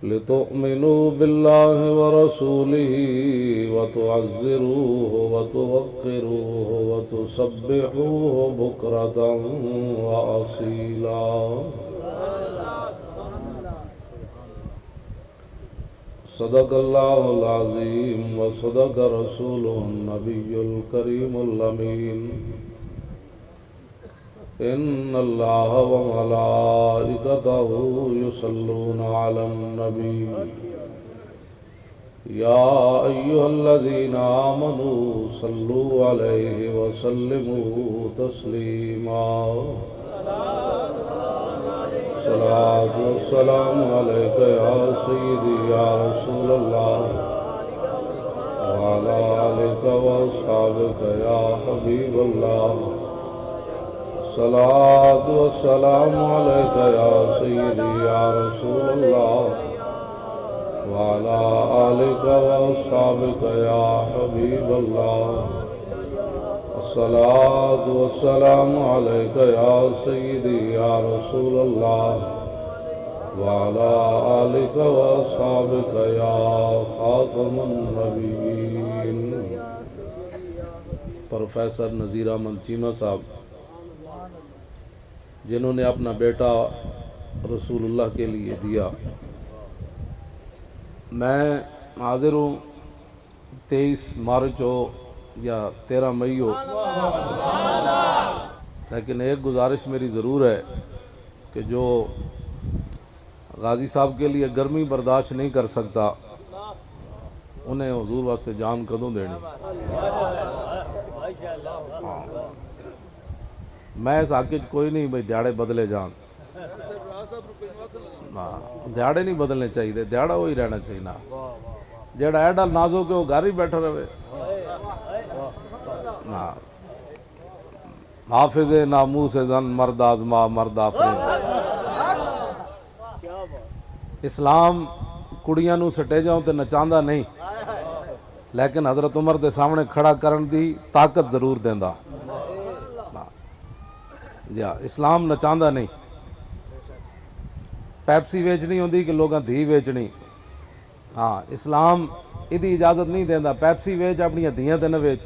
लितुअ्मिनू बिल्लाहि व रसूलिही व तुअज़्ज़िरूहु व तुवक्किरूहु व तुसब्बिहूहु बुक्रतन व असीला। सदक़ल्लाहुल अज़ीम व सदक़ रसूलुहुन नबियुल करीमुल अमीन। इन्नल्लाह व मलाइकतहु युसल्लूना अलन नबी या अय्युहल्लज़ीना आमनू सल्लू अलैहि व सल्लिमू तस्लीमा। सलातु व सलामु अलैका या सय्यदी या रसूलल्लाह व अला आलिका व अस्हाबिका या हबीबल्लाह। सलातु व सलामु अलैका या सय्यदी या रसूलल्लाह व अला आलिका व अस्हाबिका या हबीबल्लाह। सलातु व सलामु अलैका या सय्यदी या रसूलल्लाह व अला आलिका व अस्हाबिका या खातमुन नबिय्यीन। प्रोफेसर नज़ीर अहमद चीमा साहब, जिन्होंने अपना बेटा रसूलुल्लाह के लिए दिया। मैं हाजिर हूँ 23 मार्च हो या 13 मई हो, लेकिन एक गुजारिश मेरी ज़रूर है कि जो गाजी साहब के लिए गर्मी बर्दाश्त नहीं कर सकता, उन्हें हुजूर वास्ते जान कदों देनी। मैं इस आके कोई नहीं भाई दिहाड़े बदले जान, दिहाड़े नहीं बदलने चाहिए, दिहाड़ा वही रहना चाहिए ना। जेड़ा एडा नाजो के वो घर ही बैठा रहे ना। हाफिज नामूस जन मर्द आजमा मर्द आफरीन। इस्लाम कुड़ियां नू स्टेजां ते नचांदा नहीं, लेकिन हजरत उमर के सामने खड़ा करन दी ताकत जरूर देंदा। या इस्लाम नचांदा नहीं। पैप्सी वेचनी होंदी कि लोगों धी वेचनी। हाँ, इस्लाम इदी इजाजत नहीं देंदा। पैप्सी वेच अपनी धियां ते न वेच,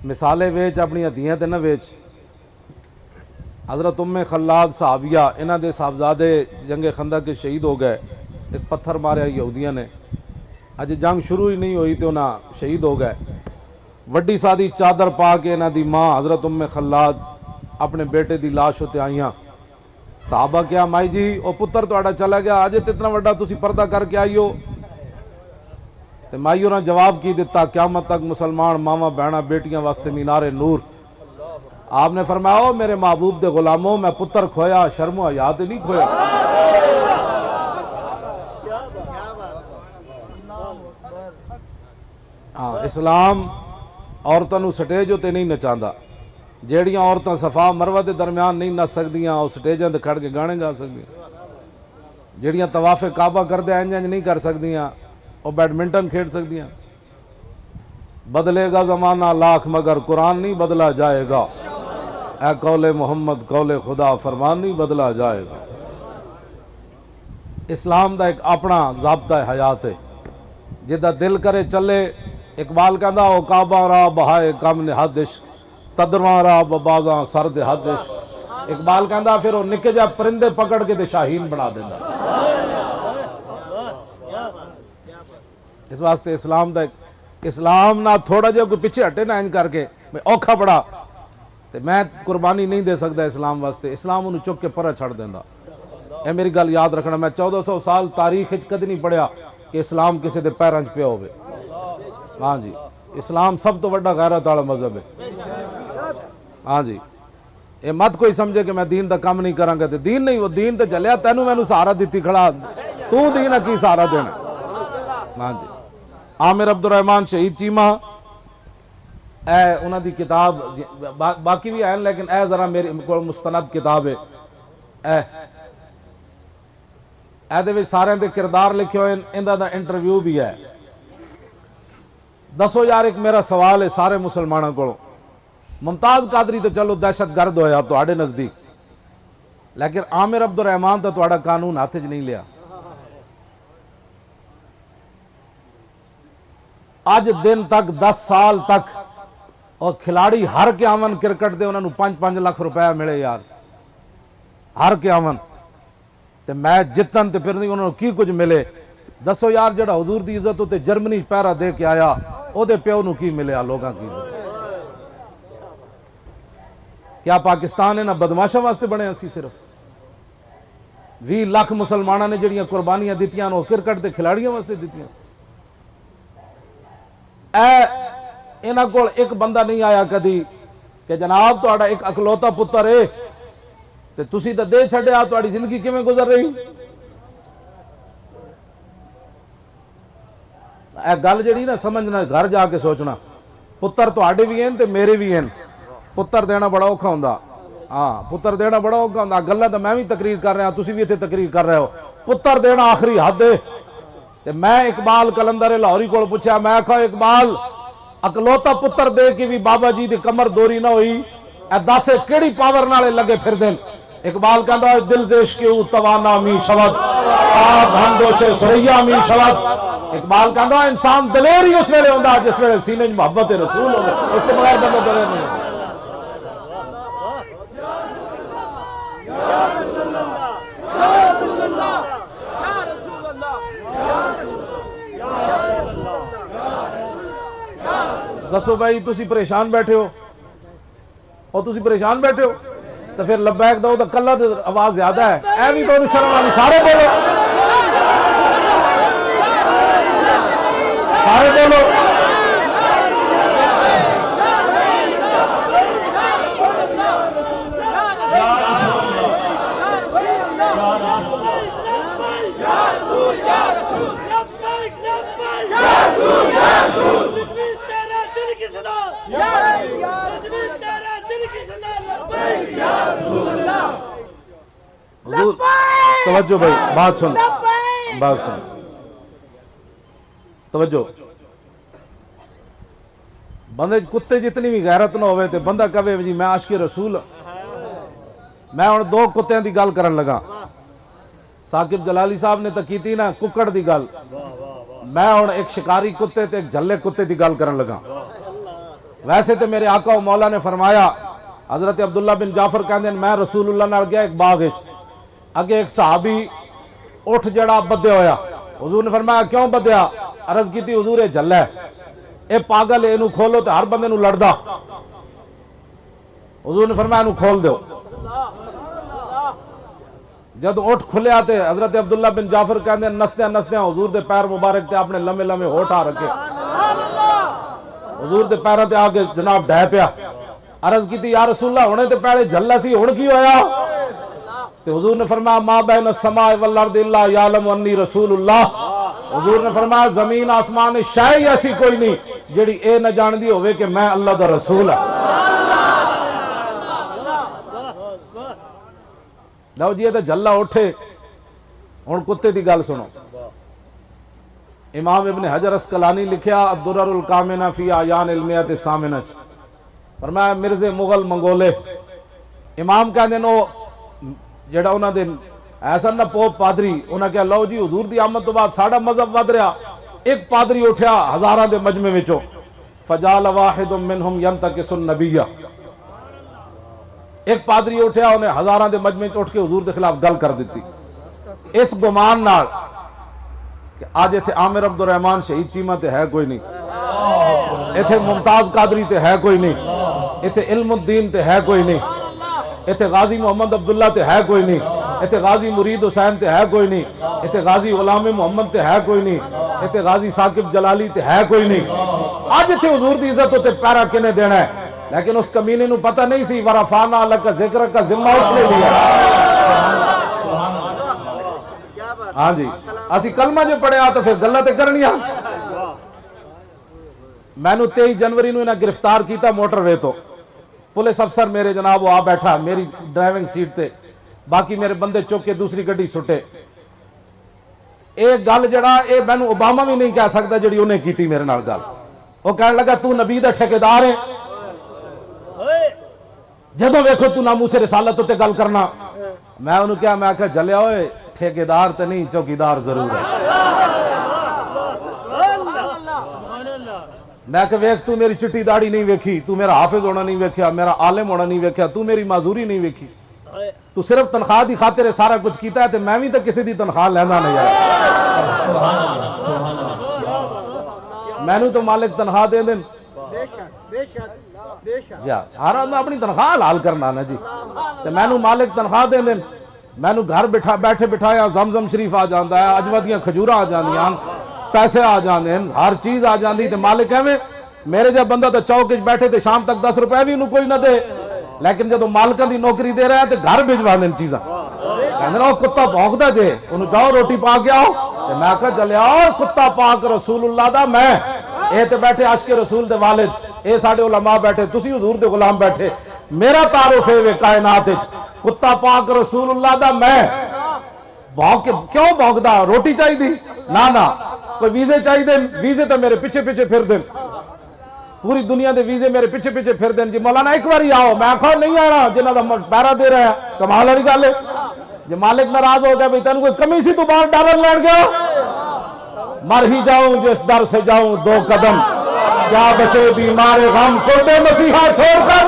मिसाले वेच अपनी धियां ते न वेच। हज़रत उम्मे खल्लाद सहाबिया, इन्हां दे साहबजादे जंगे खंदक के शहीद हो गए। एक पत्थर मारिया यहूदियों ने, अज जंग शुरू ही नहीं हुई तो उन्हें शहीद हो गए। वड्डी सादी चादर पा के इन्हां दी माँ हज़रत उम्मे खल्लाद अपने बेटे की लाश उत्ते आईयां। साहबा क्या माई जी वो पुत्र तुहाडा चला गया, अजे तो इतना वड्डा तुसी पर्दा करके आई हो। तो माई उन्हें जवाब की दिता, क़यामत तक मुसलमान मावा बहना बेटियां वास्ते मीनारे नूर। आपने फरमाया, ओ मेरे महबूब दे गुलामों, मैं पुत्र खोया शर्मो हया ते नहीं खोया। हाँ, इस्लाम औरतों नू स्टेज उत्ते नहीं नचांदा। जेड़ियां औरतां सफा मरवा के दरम्यान नहीं नच सकदियां, वो स्टेजां ते खड़ के गाने गा सकदियां। जेड़ियां तवाफे काबा करदे इंज नहीं कर सकदियां, वो बैडमिंटन खेड सकदियां। बदलेगा ज़माना लाख मगर कुरान नहीं बदला जाएगा। ए कौले मोहम्मद कौले खुदा फरमान नहीं बदला जाएगा। इस्लाम का एक अपना ज़ाब्ता हयात है, जिदा दिल करे चले। इकबाल कहता, ओ काबा रा बहाए कम ने हदिश तदरवा रा बबाजा सर दे हदिश। इकबाल कहता फिर वो निके जा परिंदे पकड़ के ते शाहीन बना देंदा। इस वास्ते इस्लाम ना थोड़ा जिहा कोई पिछे हटे ना इंज करके औखा बड़ा ते मैं कुर्बानी नहीं दे सकता इस्लाम वास्ते, इस्लाम उन्हें चुक के पर छड़ देंदा। ये मेरी गल याद रखना। मैं 1400 साल तारीख कदी नहीं पढ़िया कि इस्लाम किसी के पैरों च पिया होवे। हाँ जी, इस्लाम सब तो वड्डा गैरत वाला मजहब है। हाँ जी, ये मत कोई समझे कि मैं दीन का काम नहीं करांगा। तो दीन नहीं, वो दीन तो चलिया, तेनू मैनू सहारा दी खड़ा, तू दीन की सहारा देना। हाँ जी, आमिर अब्दुल रहमान शहीद चीमा ए उन्हां दी किताब बाकी भी है, लेकिन ए जरा मेरे को मुस्तनद किताब है। ए सारे दे किरदार लिखे हुए, इन्हां दा इंटरव्यू भी है। दसो यार, एक मेरा सवाल है सारे मुसलमानों को। मुमताज कादरी तो चलो दहशत गर्द होया तुहाडे नजदीक, लेकिन आमिर अब्दुल रहमान तो तुहाड़ा कानून हाथ च नहीं लिया। अज दिन तक 10 साल तक और खिलाड़ी हर के आवन क्रिकेट दे उन्होंने 5-5 लाख रुपया मिले यार, हर के आवन ते मैच जितन ते फिर उन्होंने की कुछ मिले। दसो यार, जड़ा हुजूर की इज्जत उत्ते जर्मनी पैरा दे के आया ओदे प्यो नूं की मिले लोगों की? क्या पाकिस्तान इन्हां बदमाशां वास्ते बने? असी सिर्फ 20 लाख मुसलमानों ने जड़ियां कुर्बानियां दित्तियां वो क्रिकेट के खिलाड़ियों वास्ते दित्तियां। इन्हां कोल एक बंदा नहीं आया कदी कि जनाब तुहाडा एक अकलौता पुत्र है ते तुसी तां दे छड्डिया, तुहाडी जिंदगी किवें गुजर रही? ए गल जिहड़ी ना समझना, घर जाके सोचना। पुत्र तुहाडे भी हैं ते मेरे भी हैं। पुत्र देना बड़ा औखा हुंदा। हाँ, पुत्र देना बड़ा औखा हुंदा। गल्लां तां मैं भी तकरीर कर रहा, तुसी भी इत्थे तकरीर कर रहे हो। पुत्र देना आखिरी हद है। ते मैं इकबाल कलंदर लाहौरी को पूछा, मैं आखा इकबाल अकलौता पुत्र दे के भी बाबा जी दी कमर दोरी ना हुई, ए दस केड़ी पावर नाले लगे फिर दिन? इकबाल कहता दिल जेश के तवाना मी शवत धनदोशे सुरैया मी शवत। इकबाल कहता इंसान दलेर ही उस वेले होंदा जिस वेले सीने च मोहब्बत रसूल होवे, उसके बगैर बंदा दलेर नहीं होंदा। दसो भाई, तुसी परेशान बैठे हो और तुसी परेशान बैठे हो तो फिर लब्बैक दो तो कल्ला आवाज ज्यादा है। ऐ भी तो शर्म वाली, सारे बोलो, सारे बोलो। तवज्जो भाई, बात सुन, बात सुन, तवज्जो। बंदे कुत्ते जितनी भी गैरत ना होवे ते बंदा कहे जी मैं आशिक रसूल। मैं हुण 2 कुत्तियां दी गल करन लगा। साकिब जलाली साहब ने तो की ना कुकड़ दी गल, मैं हुण एक शिकारी कुत्ते ते एक झल्ले कुत्ते दी गल करन लगा। वैसे तो मेरे आका व मौला ने फरमाया, हजरत अब्दुल्ला बिन जाफर कहते मैं रसूलुल्लाह नाल गया एक बाग विच, अगे एक सहाबी उठ जड़ा बदया होया। हुजूर ने फरमाया क्यों बदया? अर्ज की हुजूर ये झल्ला है, ये पागल है, इनू खोलो तो हर बंदे नू लड़दा। हुजूर ने फरमाया इनू खोल दो। जब उठ खुलिया तो हजरत अब्दुल्ला बिन जाफर कहते नसद्या नसद्या हुजूर दे पैर मुबारक ते अपने लम्बे लम्बे होठ आ रखे, हुजूर दे पैरों ते आके जनाब ढह पिया। अर्ज की या रसूलल्लाह हुणे ते पहले झल्ला सी, हुण की होया? ते हुजूर ने फरमाया मा बैन समाए वल अर्द इल्ला यालम अन्नी रसूलुल्लाह। हुजूर ने फरमाया जमीन आसमान में शायद ऐसी कोई नहीं जेड़ी ए न जानदी होवे कि मैं अल्लाह दा रसूल हां। लो जी, तो झल्ला उठे। हुण कुत्ते दी गल सुनो। इमाम इब्न हजर अस्कलानी लिखिया अद-दुर्रुल कामिना फी आयान इल्मियत सामिना, फरमाया मिर्जे मुगल मंगोले इमाम कहंदे नो जेड़ा उन्हां दे ऐसा ना पोप पादरी, उन्हें कहा लो जी हुजूर दी आमद तो बाद साडा मजहब वध रहा। एक पादरी उठा हजारां दे मजमे विचों, फजाल वाहिदुम मिनहुम यंतकिसुन नबिया। एक पादरी उठा, उन्हें हजारां दे मजमे उठ के हुजूर के खिलाफ गल कर दी, इस गुमान नाल कि आज इत्थे आमिर अब्दुल रहमान शहीद चीमा ते है कोई नहीं, इत्थे मुमताज कादरी ते है कोई नहीं, इत्थे इल्मुद्दीन ते है कोई नहीं, इत्थे गाजी मोहम्मद अब्दुल्ला ते है कोई नहीं, इत्थे गाजी मुरीद हुसैन ते है कोई नहीं, इत्थे गाजी गुलाम मोहम्मद ते है कोई नहीं, इत्थे गाजी साकिब जलाली ते है कोई नहीं। आज इत्थे हुजूर दी इज्जत उत्ते पैरा किने देना है? लेकिन उस कमीने नूं पता नहीं सी वरफाना लक जिक्र का जिम्मा उसने लिया। हाँ जी, असी कलमा जो पढ़िया तो फिर गल्लां ते करनियां। मैनू 23 जनवरी नूं इन्हां गिरफ्तार किया मोटरवे तो, पुलिस अफसर मेरे जनाब वो आ बैठा मेरी ड्राइविंग सीट ते, बाकी मेरे बंदे चुक के दूसरी गड्डी सुटे। एक गल जड़ा ये मैनू ओबामा भी नहीं कह सकता जिहड़ी उन्हें की मेरे नाल गल। वो कहने लगा तू नबी दा ठेकेदार है, जदों वेखो तू नामूसे रिसालत उत्ते गल करना। मैं उन्होंने क्या, मैं आख्या जलिया ओए ठेकेदार तो नहीं चौकीदार जरूर है। मैं कहा वेख तू मेरी चिट्टी दाढ़ी नहीं वेखी, तू मेरा हाफिज होना नहीं वेख्या, मेरा आलिम होना नहीं वेख्या, तू मेरी माजूरी नहीं वेखी, तू सिर्फ तनख्वाह की खातिर सारा कुछ किया है, तो मैं भी तो किसी की तनख्वाह लेना नहीं यार। मैनू तो मालिक तनख्वाह दे देन, हर मैं अपनी तनख्वाह हलाल करना ना जी, तो मैनू मालिक तनख्वाह दे देन, मैनू घर बिठा बैठे बिठाया जमजम शरीफ आ जाता है, अजवा दियां खजूरा आ जांदियां, पैसे आ जाते हैं, हर चीज आ जाती, तो मालिक एवं मेरे जब बंदा तो चौक बैठे तो शाम तक 10 रुपए भी कोई ना दे, लेकिन जो मालिका की नौकरी दे रहा है तो घर भिजवा दें चीजा, कहते कुत्ता भौंकता जे उन्हें जाओ रोटी पा के आओ, तो मैं कहा चले आओ कुत्ता पाक रसूलुल्लाह दा मैं, ये तो बैठे आशिक रसूल दे वालिद, ये साडे उलमा बैठे, तुसी हुजूर दे गुलाम बैठे, मेरा तारुफ है वे कायनात विच कुत्ता पाक रसूलुल्लाह दा मैं, भौंक क्यों भौंकदा, रोटी चाहिए ना ना, कोई वीजे चाहिए, वीजे तो मेरे पीछे पीछे फिर दें, पूरी दुनिया के वीजे मेरे पीछे पीछे फिर दें जी, मौलाना एक बार आओ, मैं आखा नहीं आना जिन्हों का पैरा दे रहा है, कमाल वाली गल है, जो मालिक नाराज हो गया भाई तेन कोई कमी सी तू बाहर डॉलर लैन गया, मर ही जाऊं जिस दर से जाऊं 2 कदम, क्या बचे बीमार गम कुर्बे मसीहा छोड़कर,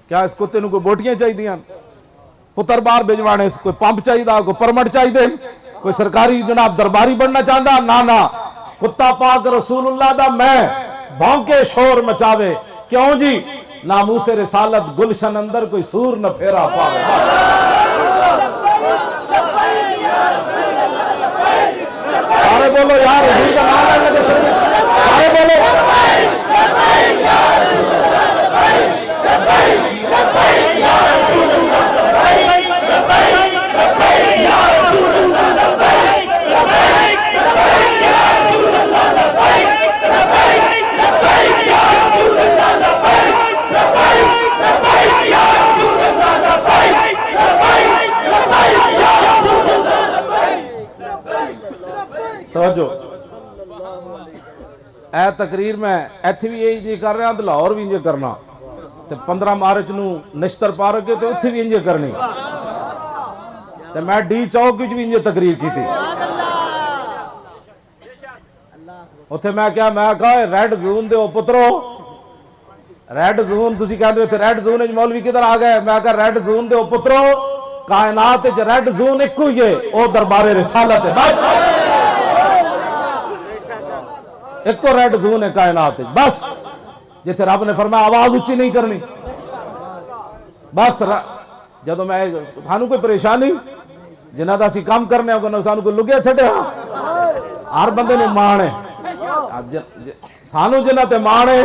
क्या इस कुत्ते को बोटियां चाहिए, पुत्र बाहर भिजवाने, कोई पंप चाहिए, कोई परमिट चाहिए, कोई सरकारी जनाब दरबारी बनना चाहता, ना ना, कुत्ता पाक रसूलुल्लाह दा मैं, भौंके शोर मचावे, क्यों जी नामूसे रिसालत गुलशन अंदर कोई सूर न फेरा पावे। सारे बोलो यार हुजूर का नाम लेके चलिए, सारे बोलो तो ए तकरीर में इत्थे भी यही कर रहा, तो लाहौर भी इंज करना, तो 15 मार्च नूं निश्तर पार्क के तो उत्थे भी इंज करनी, तो मैं डी चौक भी इंज तकरीर की थी, उत्थे मैं क्या, मैं कहा रेड जोन दे पुत्रो, रेड जोन तुसी कहंदे थे रेड जोन विच मौलवी किधर आ गए, मैं कहा रेड जोन दे पुत्रो कायनात विच रेड जोन इक्को ही है, ओ दरबारे रिसालत है, बस एक तो रेड जोन है कायनात, बस जिथे रब ने फरमाया आवाज उच्ची नहीं करनी, बस जो मैं सानू कोई परेशानी जिन्हों का असी काम करने सानू कोई लुगिया छड़िया, हर बंदे ने मान है, सानू जिन्हों ते मान है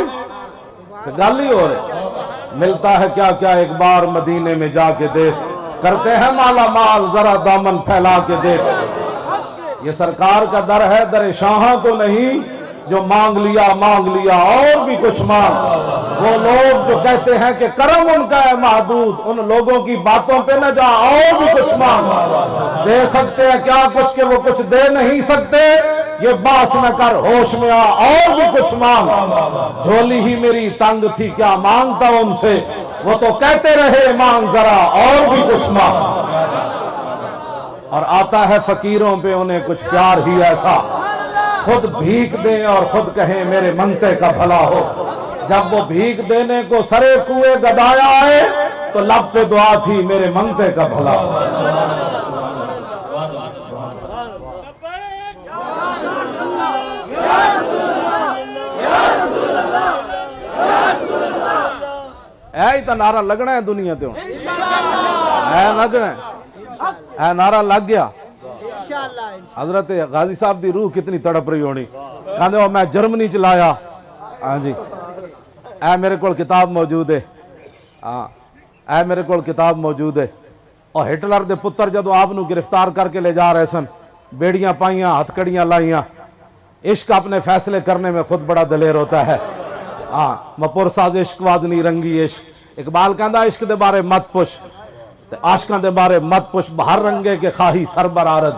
तो गल ही हो रही, मिलता है क्या क्या एक बार मदीने में जाके देख, करते हैं माला माल जरा दामन फैला के देख, ये सरकार का दर है दर शाह तो नहीं, जो मांग लिया और भी कुछ मांग, वो लोग जो कहते हैं कि करम उनका है महदूद, उन लोगों की बातों पे न जा, और भी कुछ मांग, दे सकते हैं क्या कुछ के वो कुछ दे नहीं सकते, ये बास न कर होश में आ, और भी कुछ मांग, झोली ही मेरी तंग थी क्या मांगता उनसे, वो तो कहते रहे मांग जरा और भी कुछ मांग, और आता है फकीरों पे उन्हें कुछ प्यार ही ऐसा, खुद भीख दें और खुद कहें मेरे मंगते का भला हो, जब वो भीख देने को सरे कुएं गदाया आए तो लब पे दुआ थी मेरे मंगते का भला हो। ऐ तो नारा लगना है दुनिया ते, लगना है नारा लग गया, हजरत गाजी साहब की रूह कितनी तड़प रही होनी, कहते मैं जर्मनी च लाया, हाँ जी ए मेरे को किताब मौजूद है, हाँ ए मेरे को किताब मौजूद है, और हिटलर के पुत्र जदों आप गिरफ्तार करके ले जा रहे सन, बेड़ियां पाइया हथकड़ियां लाइया, इश्क अपने फैसले करने में खुद बड़ा दलेर होता है, हाँ मपुरसाज इश्क वाजनी रंगी इश्क, इकबाल कहता इश्क के बारे मत पुछ, आशकों के बारे मत पुछ, बाहर रंगे के खाही सरबर आरद,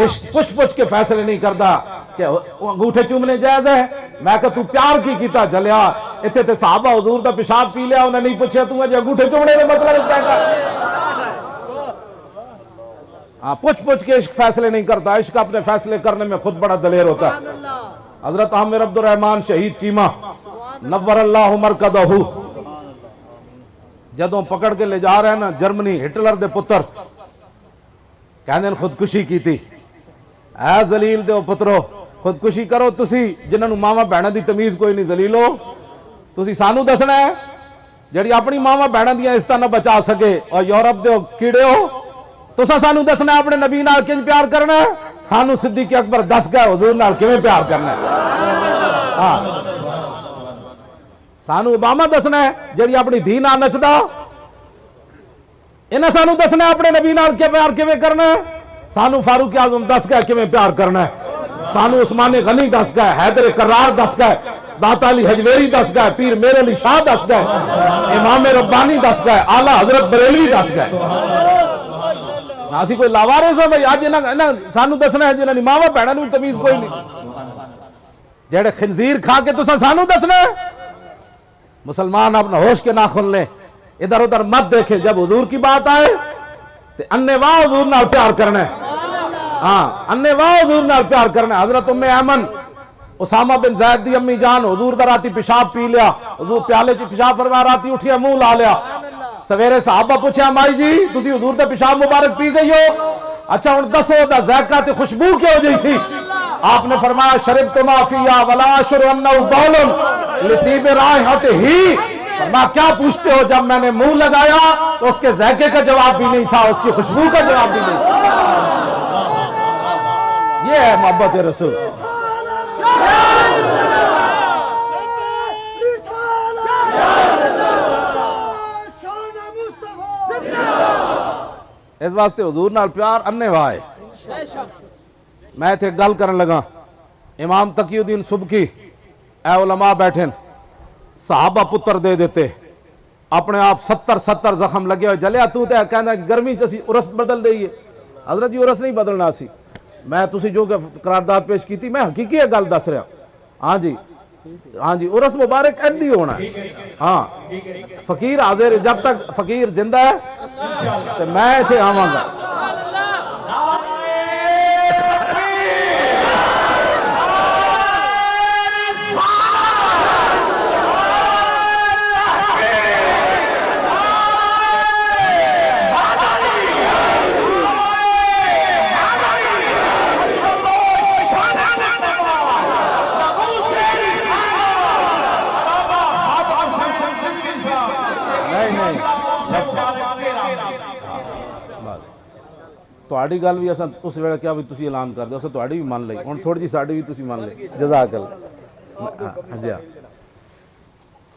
इश्क पुछ पुछ के फैसले नहीं करता कि अंगूठे चूमने जायज है, मैं कहा तू प्यार की कीता जलिया, इत्थे ते साहबा हुजूर दा पेशाब पी लिया, उन्हें नहीं पूछा तू अजे अंगूठे चुमने का मसला नहीं पैदा। हाँ, पूछ पूछ के इश्क फैसले नहीं करता, इश्क अपने फैसले करने में खुद बड़ा दलेर होता है। हजरत आमिर अब्दुर रहमान शहीद चीमा नव्वर अल्लाहु मरकदहू जदों पकड़ के ले जा रहे हैं ना जर्मनी, हिटलर दे पुत्र कहंदे ने खुदकुशी की थी। ऐ जलील दे पुत्रो, खुदकुशी करो तुसी जिन्होंने मावा भैणों की तमीज कोई नहीं। जलीलो तुसी सानू दसना है जिहड़ी अपनी मावा भैणों दी इज्जत ना बचा सके और यूरोप दे कीड़े हो, तुसा सानू दसना है अपने नबी नाल किंज प्यार करना है। सानू सिद्दीक अकबर दस गए हुजूर नाल किवें प्यार करना है। हाँ, सानू ओबामा दसना है जिहड़ी अपनी धी नाल नचदा, इन्हें सानू दसना है अपने नबी नाल के प्यार किवें करना है। सानू फारूक आजम दस गए किवें प्यार करना है। सानू उस्मान गनी दस गए, हैदर करार दस गए, दाता अली हजवेरी दस गए, पीर मेर अली शाह दस गए, इमाम रब्बानी दस गए, आला हजरत बरेलवी दस गए। असी कोई लावारिस है भाई? अज इन्हां सानू दसना है जिन्हां दी मावां भैणां नूं तमीज कोई नहीं, जेड़े खिंजीर खा के तुसां सानू दसना है। मुसलमान अपना होश के नाखुन लें, इधर उधर मत देखें। जब हुजूर की बात आए तो अन्नेवाह हुजूर नाल प्यार करना है। हाँ, अन्नेवाह हुजूर नाल प्यार करना है। हजरत उम्मे ऐमन उसामा बिन ज़ैद दी अम्मी जान हुजूर दा राती पेशाब पी लिया, हुजूर प्याले च पेशाब फरमा, राती उठिया मुंह ला लिया। सवेरे साहबा पूछा माई जी तुसी हुजूर दा पेशाब मुबारक पी गई हो, अच्छा हुण दसो दा ज़ायका ते खुशबू क्यों जई सी? आपने फरमाया शरिबतु मा फिया वला अशरु अन्नहु बौलुन लितीब राइहतिही। फरमाया क्या पूछते हो? जब मैंने मुंह लगाया तो उसके ज़ायके का जवाब भी नहीं था, उसकी खुशबू का जवाब भी नहीं था। ये है मोहब्बत रसूल। इस वास्ते हुजूर नाल प्यार अन्नेवाह है। मैं इत्थे गल करन लगा, इमाम तकीउद्दीन सुबकी ए उलमा बैठे, सहाबा पुत्र दे देते, अपने आप 70 जख्म लगे हुए, जलिया तू तो कहना गर्मी च असी उरस बदल दईए। हजरत जी उरस नहीं बदलना सी। मैं तुसी जो करारदाद पेश की थी, मैं हकीकी गल दस रहा। हाँ जी, हाँ जी, उरस मुबारक ऐदी होना है। हाँ, फकीर हाजिर, जब तक फकीर जिंदा है तो मैं इत्थे आवांगा। ਤੁਹਾਡੀ ਗੱਲ ਵੀ ਅਸਾਂ ਉਸ ਵੇਲੇ ਕਿਹਾ ਵੀ ਤੁਸੀਂ ਐਲਾਨ ਕਰ ਦਿਓ, ਅਸਾਂ ਤੁਹਾਡੀ ਵੀ ਮੰਨ ਲਈ, ਹੁਣ ਥੋੜੀ ਜਿਹੀ ਸਾਡੀ ਵੀ ਤੁਸੀਂ ਮੰਨ ਲਈ। ਜਜ਼ਾਕ ਅੱਲਾ। ਹਾਂਜੀ,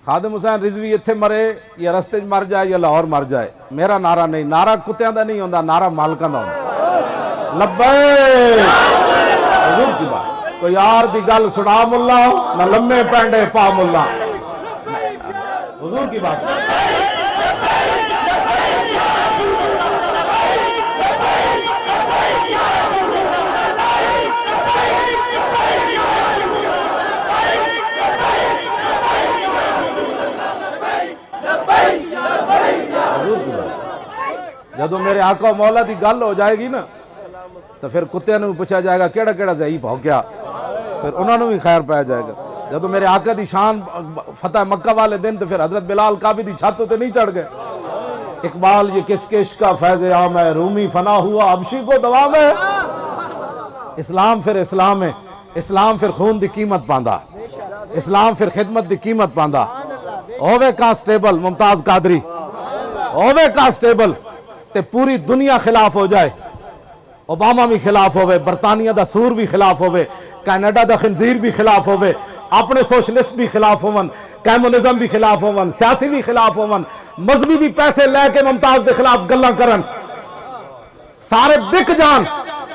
खादिम हुसैन रिजवी इत्थे मरे या रस्ते मर जाए या लाहौर मर जाए, मेरा नारा नहीं, नारा कुत्तियां दा नहीं होंदा, नारा मालकां दा होंदा। लब्बैक हुजूर की बात। कोई यार दी गल सुना मुल्ला ना लम्मे पैंडे पा मुल्ला, हुजूर की बात। जदों मेरे आका मौला की गल हो जाएगी ना तो फिर कुत्तियां नूं पूछा जाएगा केड़ा केड़ा ज़ईफ भौंकिया, फिर उन्होंने भी खैर पाया जाएगा। जदों मेरे आका की शान फतेह मक्का वाले दिन तो फिर हजरत बिलाल काबी की छत तो नहीं चढ़ गए। इकबाल ये किसके इश्क का फैज़ आम है, रूमी फना हुआ अबशी को दवाम है। इस्लाम फिर इस्लाम है, इस्लाम फिर खून की कीमत पांदा, इस्लाम फिर खिदमत की कीमत पांदा। होवे कांस्टेबल मुमताज कादरी, होवे कांस्टेबल ते पूरी दुनिया खिलाफ हो जाए, ओबामा भी खिलाफ होवे, बरतानिया दा सूर भी खिलाफ होवे, कनाडा दा खंजीर भी खिलाफ होवे, अपने सोशलिस्ट भी खिलाफ होवन, कम्युनिज्म भी खिलाफ होवन, सियासी भी खिलाफ होवन, मजहबी भी पैसे लैके मुमताज के खिलाफ गल्लां करन, सारे बिक जान,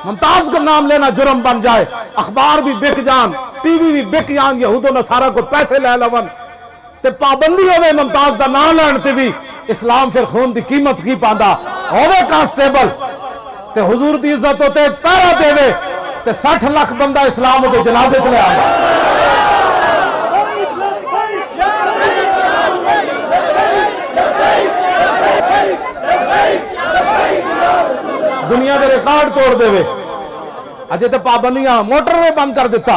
मुमताज का नाम लेना जुर्म बन जाए, अखबार भी बिक जान, टीवी भी बिक जान, यहूदो नसारा को पैसे ले लवन ते पाबंदी होवे मुमताज का नाम लैन ते भी इस्लाम फिर खून की कीमत की पांदा। होवे कांस्टेबल ते हुजूर दी इज्जत होते पहरा देवे ते 60 लाख बंदा इस्लाम के जनाजे च ले आंदा। दुनिया के रिकॉर्ड तोड़ देवे। अजे तो पाबंदियां, मोटरवे बंद कर दिता,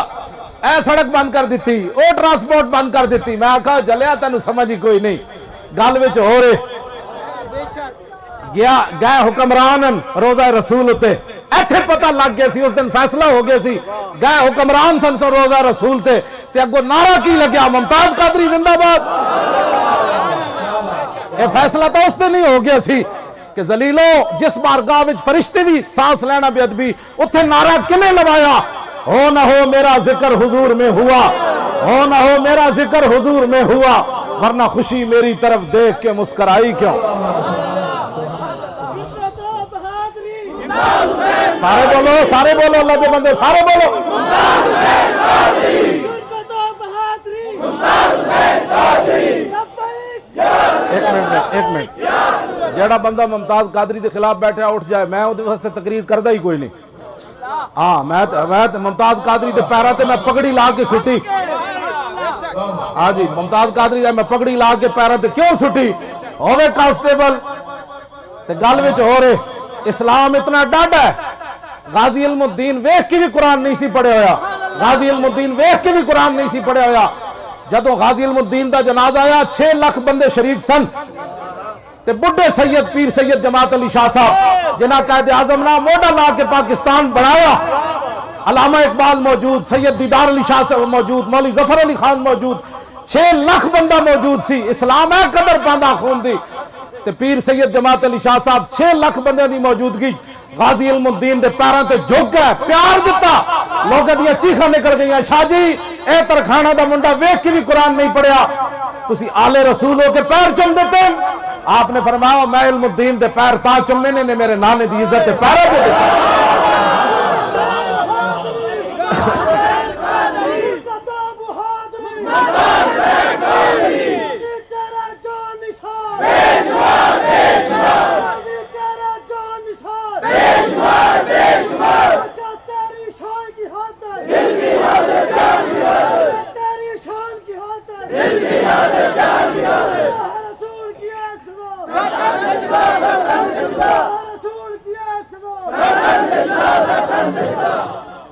ए सड़क बंद कर दी, ओ ट्रांसपोर्ट बंद कर दी। मैं आखा जलिया तेन समझ ही कोई नहीं, गल विच हो रहे गया गए हुक्मरान रोजा रसूल उत्ते, इत्थे पता लग गया सी, उस दिन फैसला हो गया सी, गए हुक्मरान सन रोजा रसूल ते अगो नारा की लग्या, मुमताज कादरी जिंदाबाद। यह फैसला तो उस दिन ही हो गया सी कि जलीलो जिस बारगाह विच फरिश्ते भी सांस लेना बेअदबी, उत्थे नारा किने लवाया, हो ना हो मेरा जिक्र हुजूर में हुआ, हो ना हो मेरा जिक्र हुजूर में हुआ, वरना खुशी मेरी तरफ देख के मुस्कुराई क्यों। सारे बोलो अल्लाह के बंदे, सारे बोलो। एक मिनट जेड़ा बंदा मुमताज कादरी के खिलाफ बैठा उठ जाए, मैं उहदे वास्ते तकरीर करदा ही कोई नहीं। हाँ मैं मुमताज कादरी के पैरों ते मैं पगड़ी ला के सुटी। हाँ जी, मुमताज कादरी का मैं पगड़ी ला के पैरों ते क्यों सुटी होवे कांस्टेबल ते गल विच हो रहे। इस्लाम इतना डाढ़ा है, गाजी इल्मुद्दीन वेख के भी कुरान नहीं सी पढ़े होया, गाजी इल्मुद्दीन वेख के भी कुरान नहीं सी पढ़े होया। जदों गाजी इल्मुद्दीन का जनाजा आया 6 लाख बंदे शरीक सन ते बुढ़े सैयद पीर सैयद जमात अली शाह साहब जिन्हें कायदे आजम ना मोढ़ा ला के पाकिस्तान बनाया, अलामा इकबाल मौजूद, सैयद दीदार अली शाह साहब मौजूद, मौलवी जफर अली खान मौजूद, 6 लाख बंदा मौजूद सी। इस्लाम है कदर पांदा खून दी ते पीर सैयद जमात अली शाह साहब 6 लाख बंदे की मौजूदगी गाजी इल्मुद्दीन के पैरों ते झुक गए, प्यार दिता, लोगों दी चीखां निकल गई, शाह जी ए तरखाना दा मुंडा वेख के भी कुरान नहीं पढ़िया, तुसी आले रसूल हो के पैर चुम देते। आपने फरमाया मैं इल्मुद्दीन दे पैर ता चुमने ने मेरे नाने दी इज्जत पैरों पे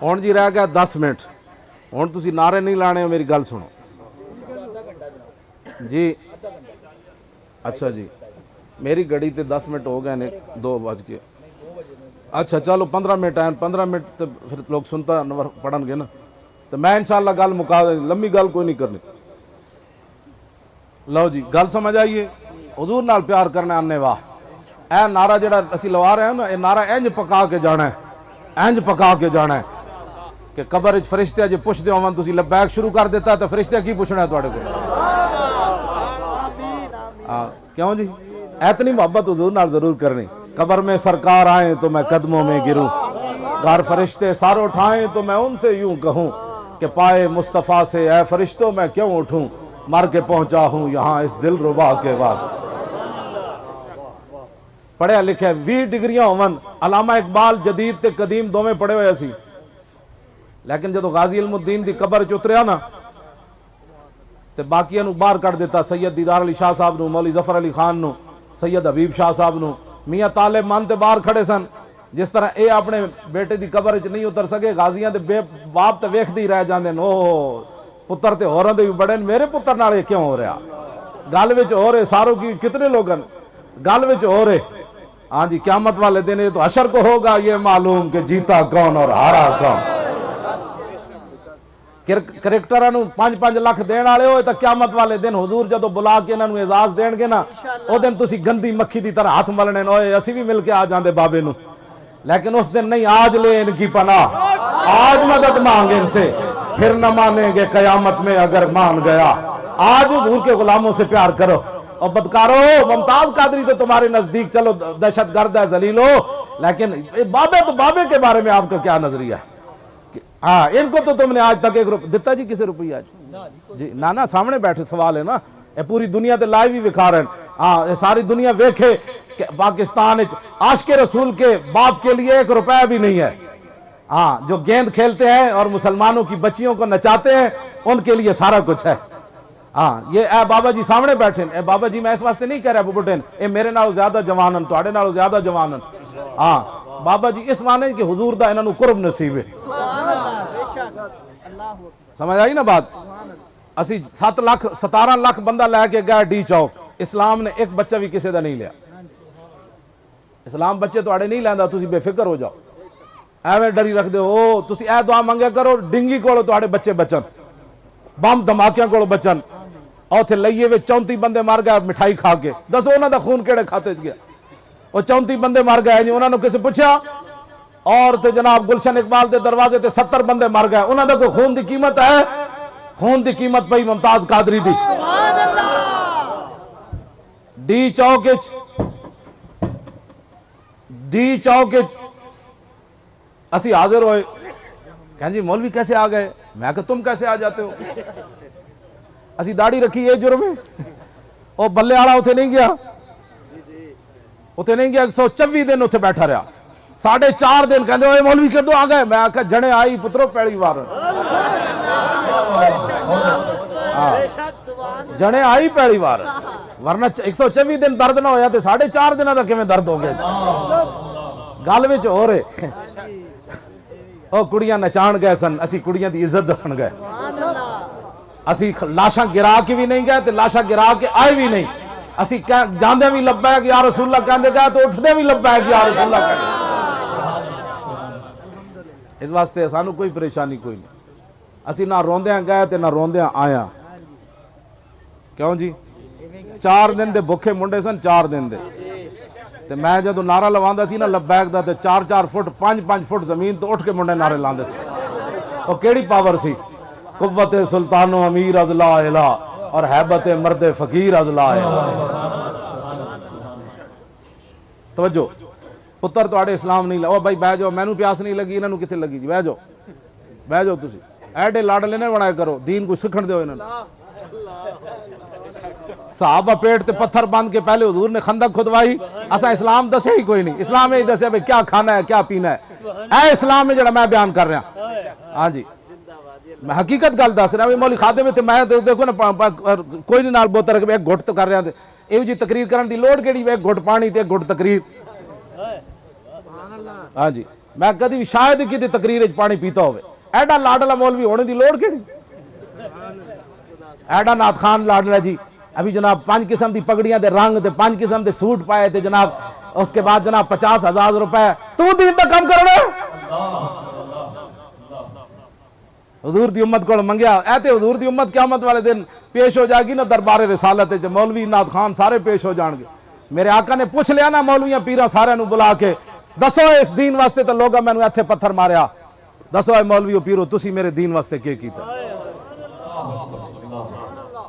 हुण जी रह गया 10 मिनट। हुण तुसी नारे नहीं लाने, मेरी गल सुनो जी। अच्छा जी, मेरी घड़ी ते 10 मिनट हो गए ने, 2 बज के। अच्छा चलो 15 मिनट आए, 15 मिनट तो फिर लोग सुनता नंबर पढ़नगे ना, तो मैं इंशाल्लाह गल मुका, लंबी गल कोई नहीं करनी। लो जी गल समझ आइए, हुजूर नाल प्यार करना आने वाह। ए नारा जेड़ा असी लवा रहे हैं ना, ये नारा इंज पका के जाना है, इंज पका के जाना है कि कबर फरिश्ते जो पुछते होवन, तुसी लब्बैक शुरू कर देता तो फरिश्ते की पुछना है तुहाडे कोल। क्यों जी, इतनी मोहब्बत हुजूर नाल जरूर करनी। कबर में सरकार आए तो मैं कदमों में गिरूं, घर फरिश्ते सार उठाएं तो मैं उनसे यूं कहूं कि पाए मुस्तफ़ा से ऐ फरिश्तों मैं क्यों उठूं, मर के पहुंचा हूं यहाँ इस दिल रुबा के वास्ते। पढ़िया लिखा 20 डिग्रियां होवन, अलामा इकबाल जदीद ते कदीम दोवें पढ़े हुए सी, लेकिन जो गाजी इल्मुद्दीन की कबर च उतरिया ना तो बाकियां बाहर कढ़ दिता। सैयद दीदार अली शाह साहब नूं, मौलवी जफर अली खान नूं, सैयद हबीब शाह साहब नूं, मियाँ तालिब मन ते बाहर खड़े सन। जिस तरह ये अपने बेटे की कबर च नहीं उतर सके, गाजियां दे बाप तो वेखते ही रह जाते हैं, ओ पुत्र तो होरां दे भी बड़े, मेरे पुत्र नाल क्यों हो रहा। गल विच हो रहे सारों की कितने लोगन गल विच हो रहे। हाँ जी, क़यामत वाले दिन ये तो हशर को होगा ये मालूम कि जीता कौन और हारा कौन। क्रिकेटरां नूं 5-5 लाख देने वाले हो तो क़यामत वाले दिन हुजूर जदों बुला के इन्हां नूं एजाज देणगे ना, उस दिन तुसीं गंदी मक्खी की तरह हाथ मलने ओए असी भी मिल के आ जाते बाबे नूं, लेकिन उस दिन नहीं। आज ले इनकी पनाह, आज मदद मांगे इनसे, फिर न मानेंगे कयामत में अगर मान गया। आज हुजूर के गुलामों से प्यार करो और बदकारो। मुमताज कादरी तो तुम्हारे नजदीक चलो दहशतगर्द है, जलीलो, लेकिन बाबे तो बाबे के बारे में आपका क्या नजरिया है? हाँ, इनको तो तुमने आज तक 1 रुपया दिता जी, किसी रुपया जी ना सामने बैठे सवाल है ना, ये पूरी दुनिया ते लाइव ही विखा रहे हैं। हाँ, सारी दुनिया वेखे कि पाकिस्तान आशिक़े रसूल के बाप के लिए 1 रुपया भी नहीं है। हाँ, जो गेंद खेलते हैं और मुसलमानों की बच्चियों को नचाते हैं, उनके लिए सारा कुछ है। हाँ, ये बाबा जी सामने बैठे, बाबा जी मैं इस वास्ते नहीं कह रहा बुढ़े, ये मेरे नालों ज्यादा जवान, तुहाडे नालों ज्यादा जवान। हाँ, बाबा जी इस माने कि हुजूर दा इन्हां नूं कुर्ब नसीब है। समझ आई ना बात। असी 7 लाख 17 लाख बंदा लैके गए डी चौक, इस्लाम ने एक बच्चा भी किसी का नहीं लिया। इस्लाम बच्चे तुहाडे नहीं लैंदा, तुसी बेफिक्र हो जाओ। एवें डरी रखते हो तुसी ए दुआ मंगे करो डिंगी कोलो तुहाडे बच्चे बचन, बम धमाकियां कोलो बचन। उत्थे लईए वे 34 बंदे मर गए मिठाई खा के, दसो उन्हां दा खून केड़े खाते च गया? वो 34 बंदे मर गए जी, उन्होंने किसी पूछा? और तो जनाब गुलशन इकबाल के दरवाजे ते 70 बंदे मर गए, उन्होंने कोई खून की कीमत है? खून की कीमत पई मुमताज कादरी दी। डी चौक असी हाजिर होए, कहें जी मौलवी कैसे आ गए? मैं कहा तुम कैसे आ जाते हो? असी दाढ़ी रखी ये जुर्म है? वो बल्ले वाला उथे नहीं गया, उथे नहीं गया, 124 दिन उथे बैठा रहा। 4.5 दिन कहते ओए मौलवी कदों आ गए? मैं आख्या जने आई पुत्रो पहली बार, जने आई पहली बार, वरना 124 दिन दर्द ना होया तो 4.5 दिन का किवें दर्द हो गया? गल विच हो रहे ओ कुड़ियां नचाण गए सन, असी कुड़ियां दी इज्जत दसन गए, असी लाशा गिरा के भी नहीं गए ते लाशा गिरा के आए भी नहीं। असी जांदे भी लब्बैक या रसूलुल्लाह कहंदे गए तो उठदे भी लब्बैक या रसूलुल्लाह कहंदे। इस वास्ते सानू कोई परेशानी कोई नहीं, असी ना रोंदियां गए ते ना रोंदियां आया। क्यों जी? 4 दिन दे भुखे मुंडे सन, 4 दिन दे। ते मैं जदों नारा लवांदा सी ना लब्बैक दा ते 4-4 फुट 5-5 फुट जमीन तो उठ के मुंडे नारे लांदे सी। वो केड़ी पावर सी? कुव्वत सुल्तानो अमीर अज ला इला और हैबत मर्द फकीर अज ला इला। तवज्जो पुत्र तुहाडे इस्लाम नहीं ला। ओ भाई बह जाओ, मैनू प्यास नहीं लगी, इन्हां नूं कित्थे लगी जी? बह जाओ तुसी एडे लाडले ने बनाया करो, दीन को सिखण दिओ इन्हां नूं। सहाबा पेट ते पत्थर बांध के पहले हुजूर ने खंदक खुदवाई, असा इस्लाम दसे ही कोई नहीं। इस्लाम यही दसिया भाई क्या खाना है क्या पीना है, ऐ इस्लाम है जिहड़ा मैं बयान कर रहा। हाँ जी मैं हकीकत गल दस रहा। मौली खादे में मैं देखो ना कोई नहीं नाल बोतल रख एक घुट तो कर रहा, इहो जी तकरीर करने की लोड़ केड़ी? एक घुट पानी ते एक घुट तकरीर। हाँ जी मैं कभी भी शायद किसी तकरीर पानी पीता हो, एडा लाडला मौलवी होने की लोड़ केड़ी? एडा नाथ खान लाडला जी अभी जनाब 5 किस्म की पगड़ियां दे रंग ते 5 किस्म के सूट पाए थे जनाब, उसके बाद जनाब 50,000 रुपए तू दीन दा कम करना हुजूर दी उम्मत को मंगया। ऐते हुजूर दी उम्मत क़यामत वाले दिन पेश हो जाएगी ना दरबारे रिसालत ते मौलवी नाथ खान सारे पेश हो जाएंगे। मेरे आका ने पूछ लिया ना मौलवियां पीरा सारे नूं बुला के, दसो इस दीन वास्ते तो लोग मैनू इत्थे पत्थर मारिया, दसो मौलवी पीरो तुसी मेरे दीन वास्ते क्या कीता?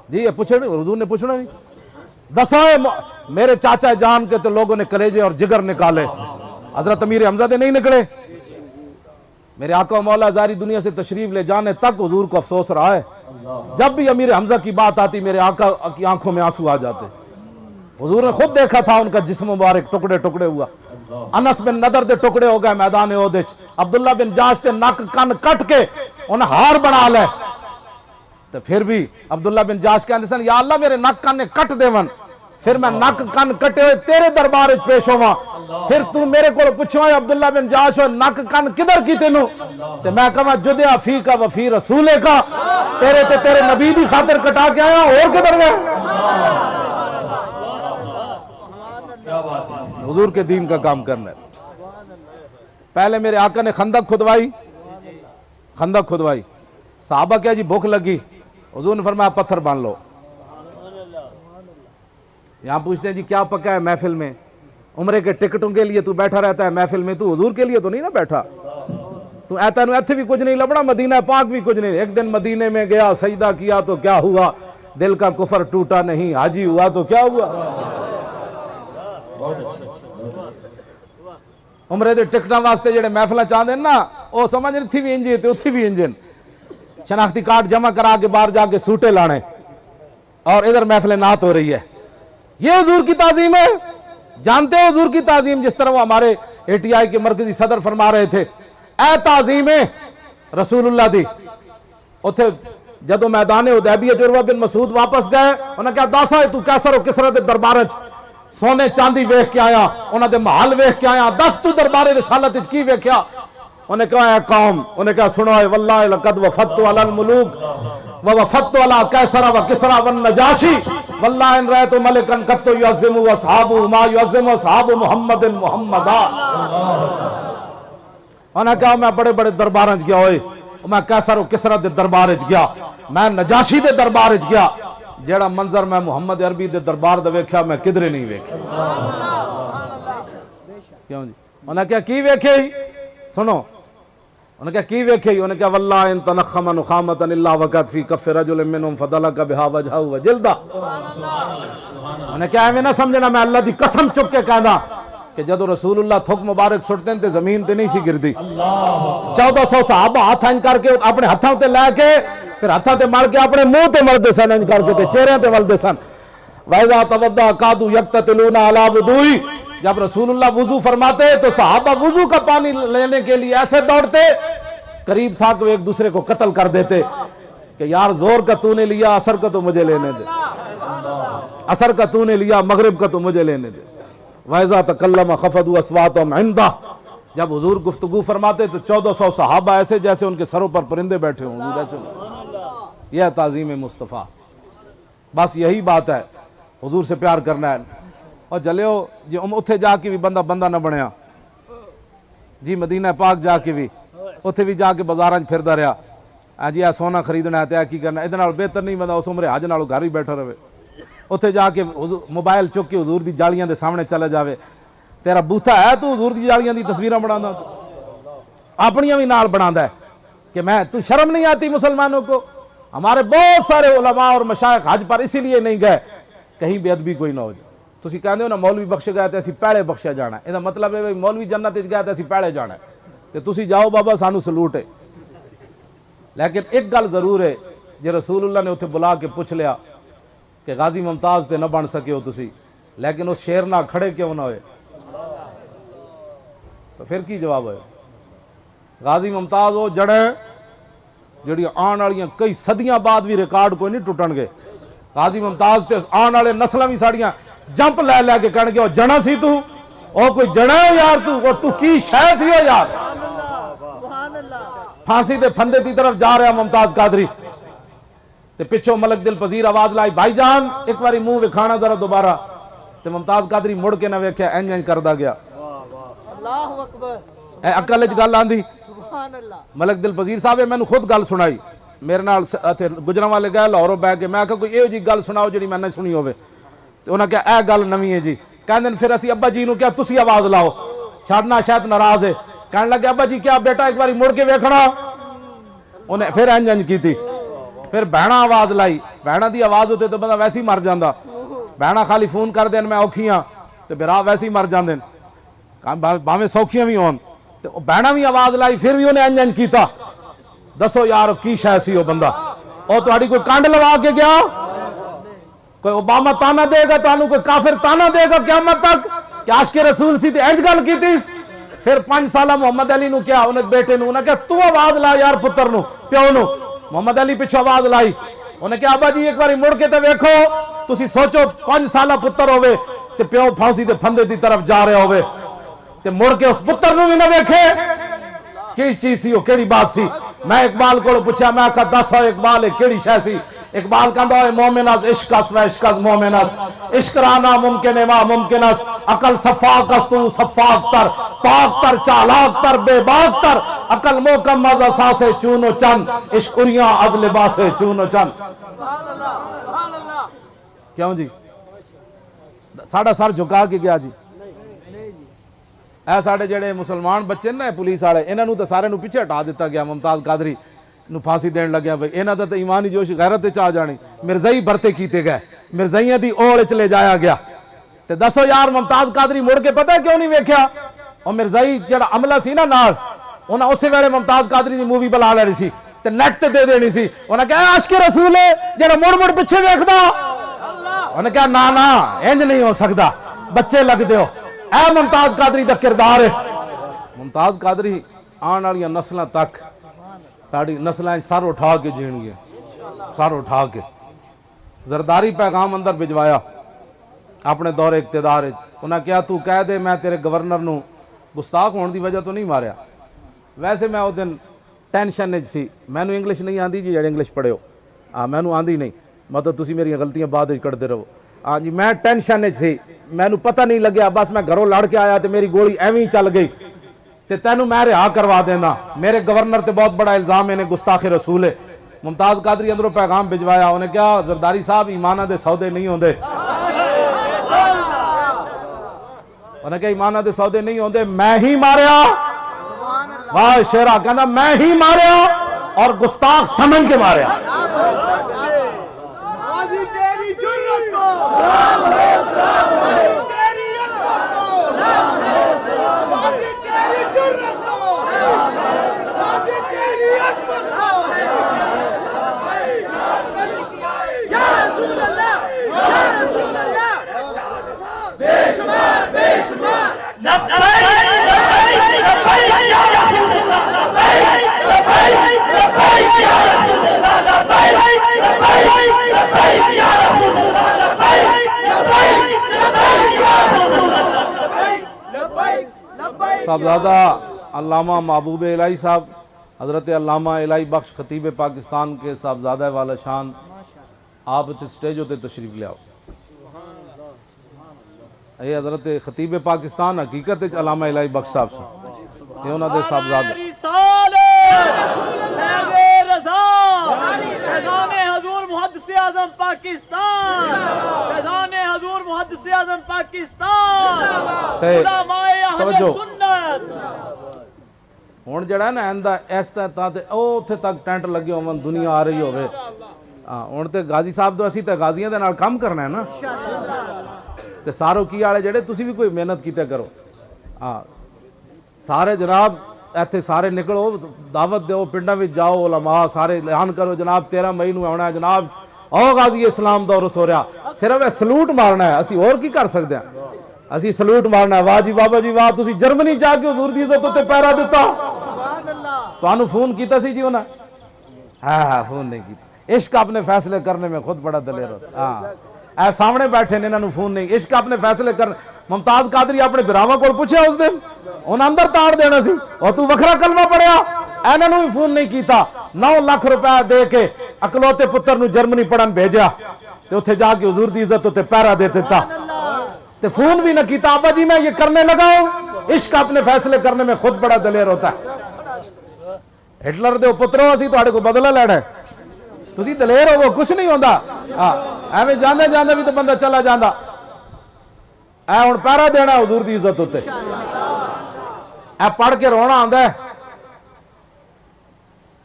जी ये पूछे हुजूर ने पूछना नहीं, दसो मेरे चाचा जान के तो लोगों ने कलेजे और जिगर निकाले, हजरत अमीर हमजा दे नहीं निकले। मेरे आका मौला ज़ारी दुनिया से तशरीफ ले जाने तक हुजूर को अफसोस रहा है, जब भी अमीर हमजा की बात आती मेरे आका की आंखों में आंसू आ जाते। हुजूर ने खुद देखा था उनका जिस्म मुबारक टुकड़े टुकड़े हुआ, अनस बिन नदर दे टुकड़े हो गए मैदान ओहद च, अब्दुल्ला बिन जाश के नक कन कट के उन्हें हार बना ले, तो फिर भी अब्दुल्ला बिन जाश कहते सन या अल्लाह मेरे नक कन कट देवन, फिर मैं नक कन कटे हुए तेरे दरबार च पेश होवा, फिर तू मेरे को पूछो अब्दुल्ला बिन जाश नक कन किधर की तेनू, ते मैं कहा जुदिया फी का वफी रसूले का, तेरे ते तेरे नबी दी खातिर कटा के आया और किधर गया? हुजूर के दीन का काम करना है। पहले मेरे आका ने खंदक खुदवाई, साहबा क्या जी भूख लगी, हुजूर ने फरमाया पत्थर बांध लो। यहां पूछते हैं जी क्या पका है महफिल में? उम्रे के टिकटों के लिए तू बैठा रहता है महफिल में, तू हुजूर के लिए तो नहीं ना बैठा। तू ऐसे भी कुछ नहीं लबड़ा, मदीना पाक भी कुछ नहीं। एक दिन मदीने में गया सजदा किया तो क्या हुआ, दिल का कुफर टूटा नहीं, हाजी हुआ तो क्या हुआ। उम्रे दे टिकटा वास्ते जेडे महफिल चाहते ना वो समझ इत्थे भी इंज ते उत्थे भी इंजन, शनाख्ती कार्ड जमा करा के बाहर जाके सूटे लाने और इधर महफिल नात हो रही है। ये हुजूर की ताजीम है। जानते हो हुजूर की ताजीम जिस तरह वो हमारे ATI के मरकजी सदर फरमा रहे थे, ए ताजीम रसूलुल्लाह दी। उथे जदों मैदान हुदैबिया उरवा बिन मसूद वापस गए, उन्हें कहा दस तू कैसर हो किसरा दे दरबार च सोने चांदी वेख के आया, उन्होंने महल वेख के आया, दस तू दरबारे रिसालत की वेख्या? उन्हें कहा कौम, उन्हें कहा सुनो वल्लाहि लक़द वफ़द्तु अलल मुलूक व वफ़द्तु अला कैसरा व किसरा व नजाशी वल्लाहि इन रअयतु मलिकन क़त्तु युअज़्ज़िमु असहाबु मा युअज़्ज़िमु असहाबु मुहम्मदिन मुहम्मदा। उन्हें कहा मैं बड़े बड़े दरबार गया, होए मैं कैसर किसरा दे दरबार गया, मैं नजाशी दे दरबार गया, जेड़ा मंजर मैं मुहम्मद अरबी दे दरबार दा वेख्या मैं किधरे नहीं वेख्या। क्यों जी? उन्हें क्या की वेखे? सुनो, उन्हें क्या की वेखे? उन्हें क्या वल्लाहि इन तनख़्ख़म नुख़ामतन इल्ला वक़त फ़ी कफ़्फ़ि रजुलिन मिनहुम फ़दलका बिहा वजहहु व जिल्दा। उन्हें क्या एवें ना समझना, मैं अल्लाह दी कसम चुक के कहना कि जदों रसूलुल्लाह थुक मुबारक सुटते हैं तो जमीन ते नहीं सी गिरदी। 1400 सहाबा हाथ इंज करके अपने हथों ते लैके फिर हथों ते मल के अपने मुंह ते मलदे सन, इंज करके ते चेहरे ते मलदे सन। वैज़ा तवद्दा कादू यक्ततिलूना अला वुदूई, जब रसूलुल्लाह वुजू फरमाते तो सहाबा वुजू का पानी लेने के लिए ऐसे दौड़ते, करीब था कि एक दूसरे को कत्ल कर देते कि यार जोर का तूने लिया, असर का तो मुझे लेने दे, असर का तूने लिया, मगरिब का तो मुझे लेने दे। वैज़ा तकल्लम खफदू अस्वातहुम इंदा, जब हुजूर गुफ्तगू फरमाते तो 1400 सहाबा ऐसे जैसे उनके सरों पर परिंदे बैठे हों। यह ताज़ीम मुस्तफ़ा, बस यही बात है, हुजूर से प्यार करना है। और जलियो जी उत्थे जाके भी बंदा बंदा ना बनया जी, मदीना पाक जाके भी उत्थे भी जाके बाजारां च फिरदा रहा जी, आ सोना खरीदना है तो की करना, इहदे नाल बेहतर नहीं बंदा उस उम्रे हज नालों घर ही बैठा रहे। उत्थे जाके मोबाइल चुक के हुजूर दी जालियां दे सामने चले जावे, तेरा बूथा है तू हुजूर दी जालियां दी तस्वीरां बनांदा, अपनियां भी नाल बनांदा है कि मैं, तू शर्म नहीं आती मुसलमानों को? हमारे बहुत सारे उलमा और मशाइख हज पर इसीलिए नहीं गए कहीं बेअदबी कोई ना हो जाए। तुसी कहंदे हो ना मौलवी बख्शे गए तो असीं पहले बख्शे जाना, इसदा मतलब है मौलवी जन्नत विच गए तो असीं पहले जाना, तो तुसी जाओ बाबा सानू सलूट है। लेकिन एक गल जरूर है, जे रसूलुल्लाह ने उत्थे बुला के पूछ लिया कि गाजी मुमताज ते न बन सके हो तुसी, लेकिन उस शेर ना खड़े क्यों ना होए, तो फिर की जवाब है? गाजी मुमताज वो जड़े जिहड़ी आने वाली कई सदियां बाद भी रिकॉर्ड कोई नहीं टुटणगे। गाजी मुमताज ते आने वाले नस्लां भी साड़ियां जंप लै लै के कहणगे ओ जड़ा सी तू, ओ कोई जड़ा हो यार तू की शै सी हो यार। फांसी दे फंदे की तरफ जा रहा मुमताज कादरी ते पिछों मलक दिल पजीर आवाज लाई, भाईजान एक बारी मुंह विखाना जरा दोबारा, ते मुमताज कादरी मुड़ के ना वेख्या, इंज इंज करदा गया। अल्लाहु अकबर, अकल च गल आंदी। मलक दिल पजीर साहब मैंने खुद गल सुनाई, मेरे नाल गुजरां वाले गए लाहौरों बह के, मैं आखा कोई इहो जी गल सुनाओ जिहड़ी मैं नहीं सुनी होवे, ते उन्हें कहा यह गल नवीं है जी। कहंदे फिर असीं अब्बा जी नूं क्या तुसीं आवाज लाओ, छाड़ना शायद नाराज है। कहने लगे अब्बा जी क्या बेटा एक बारी मुड़ के वेखना, उन्हें फिर इंज इंज कीती, फिर भैणा आवाज लाई, भैणा दी आवाज होते तो बंदा वैसे ही मर जांदा, भैणा खाली फोन कर देन मैं औखी हां ते बिरा वैसे ही मर जांदे, भावें सौखियां भी होन, ते भैणा भी आवाज लाई, फिर भी उन्हें इंज इंज कीता। दसो यार की शै सी ओ बंदा, और तुहाडी कोई कंड लवा के गया, कोई ओबामा ताना देगा तुहानू, कोई काफिर ताना देगा क़यामत तक कि आशिक़े रसूल सी ते इंज गल कीती। फिर 5 साल मोहम्मद अली नू क्या उन्हें बेटे नू, उन्हें क्या तू आवाज ला यार पुत्र नू प्यो नू, मोहम्मद अली पिछो आवाज लाई, उन्हें क्या अब्बा जी एक बार मुड़ के तो वेखो, तुसी सोचो 5 साल पुत्र होवे ते प्यो फांसी दे फंदे की तरफ जा रहा होवे ते मुड़ के उस पुत्र नू भी ना वेखे, किस चीज सी, केड़ी बात सी। मैं इकबाल को पूछा, मैं आखा दस इकबाल केड़ी शै सी? इकबाल कहंदा है मोमिनस इश्कस व इश्कस मोमिनस, इश्क राना मुमकिन व मुमकिनस, अकल सफाकस तू सफाक तर, पाक तर चालाक तर बेबाक तर, अकल मोकम मज़ा सासे चूनो चंद, इश्क उरिया अज लिबासे चूनो चंद। क्यों जी साडा सर झुका के गया जी? ऐ साडे जेड़े मुसलमान बच्चे ना पुलिस वाले, इन्हां नूं तां सारे नूं पिछे हटा दिता गया, मुमताज कादरी नूं फांसी देण लग्या, भाई इन्हां दा तां ईमानी जोश गैरत च आ जानी, मिर्जाई भरते कीते गए, मिर्जाइयां दी ओड़ च ले जाया गया। ते दसो यार मुमताज कादरी मुड़ के पता क्यों नहीं वेख्या? और मिर्जाई जेड़ा अमला सी ना नाल, उन्हें उस वेले मुमताज कादरी दी मूवी बना लैनी सी ते नेट ते दे देनी सी। उन्हें कहा आशिक़े रसूल है जेड़ा मुड़ मुड़ पिछे वेखदा, उन्हें कहा ना ना इंज नहीं हो सकता, बच्चे लगदे हो, ऐ मुमताज कादरी दा किरदार है। मुमताज कादरी आने वाली नस्लों तक साड़ी नस्लें सर उठा के जीणगियां, सर उठा के। जरदारी पैगाम अंदर भिजवाया, अपने दौरे इकतदार उन्हें कहा तू कह दे मैं तेरे गवर्नर नूं गुस्ताख होने की वजह तो नहीं मारिया। वैसे मैं उस दिन टेंशन सी, मैनू इंग्लिश नहीं आती जी, जेडे इंग्लिश पढ़ियो हाँ मैनू आती नहीं, मतलब तुसी मेरी गलतियां बाद में कढ़ते रहो। हाँ जी मैं टेंशन सी, मैनू पता नहीं लग्या, बस मैं घरों लड़ के आया तो मेरी गोली एवं ही चल गई, तो तेनू मैं रिहा करवा देना, मेरे गवर्नर ते बहुत बड़ा इल्जाम इन्हें गुस्ताखे रसूल है। मुमताज कादरी अंदरों पैगाम भिजवाया, उन्हें कहा जरदारी साहब ईमाना दे सौदे नहीं होंदे, उन्हें कहा ईमाना दे सौदे नहीं होंदे, मैं ही मारिया। वाह शेरा कहना मैं ही मारिया और गुस्ताख समझ के मारिया। साहबजादा अल्लामा महबूब इलाही साहब, हज़रत अल्लामा इलाही बख्श खतीब पाकिस्तान के साहबजादा वाला शान, आप स्टेज होते तशरीफ लियाओ। ये हज़रत खतीब पाकिस्तान हकीकत अल्लामा इलाही बख्श साहब से ये उन्होंने साहबजादे हुण जड़ा ना इंदा इस उत्थे तक टेंट लगे होवन, दुनिया आ रही होवे। हाँ हुण ते गाजी साहब तो असीं ते गाजियां दे नाल काम करना है ना, ते सारो की आले जड़े तुसी भी कोई मेहनत कीते करो। हाँ सारे जनाब इत्थे सारे निकलो, दावत दो, पिंडां विच जाओ, उलमा सारे ऐलान करो जनाब 13 मई नूं आउणा है जनाब, आओ गाजी इस्लाम दा उर्स हो रहा। सिर्फ यह सलूट मारना है, असीं होर की कर सकते हैं, असीं सलूट मारना है। वाह जी बाबा जी वाह, तुसीं जर्मनी जाके हुजूर दी इज्जत उत्ते पैरा दिता, तुहानूं फोन कीता सी जी उन्हें? हाँ फोन नहीं कीता। इश्क अपने फैसले करने में खुद बड़ा दलेर होता। हाँ सामने बैठे ने, इन्होंने फोन नहीं, इश्क अपने फैसले कर। मुमताज कादरी अपने बिरावां कोल पुछया उस दिन, उन्हें अंदर ताड़ देना सी, और तू वखरा कलमा पढ़िया, इन्होंने भी फोन नहीं किया। 9 लाख रुपया दे के अकलौते पुत्र नूं जर्मनी पढ़न भेजा, ते उत्थे जाके हुजूर दी इज्जत उत्ते पैरा दे दिता, ते फोन भी न किया। अब्बा जी मैं ये करने लगा हूं, इश्क अपने फैसले करने में खुद बड़ा दलेर होता है। हिटलर दे पुत्रों असीं तुहाडे कोल बदला लैना है, तुसीं दलेर होवो, कुछ नहीं होंदा। हाँ एवें जांदे जांदे भी तो बंदा चला जांदा, ऐ हुण पैरा देना हुजूर दी इज्जत उत्ते। ऐ पढ़ के रोना आंदा है,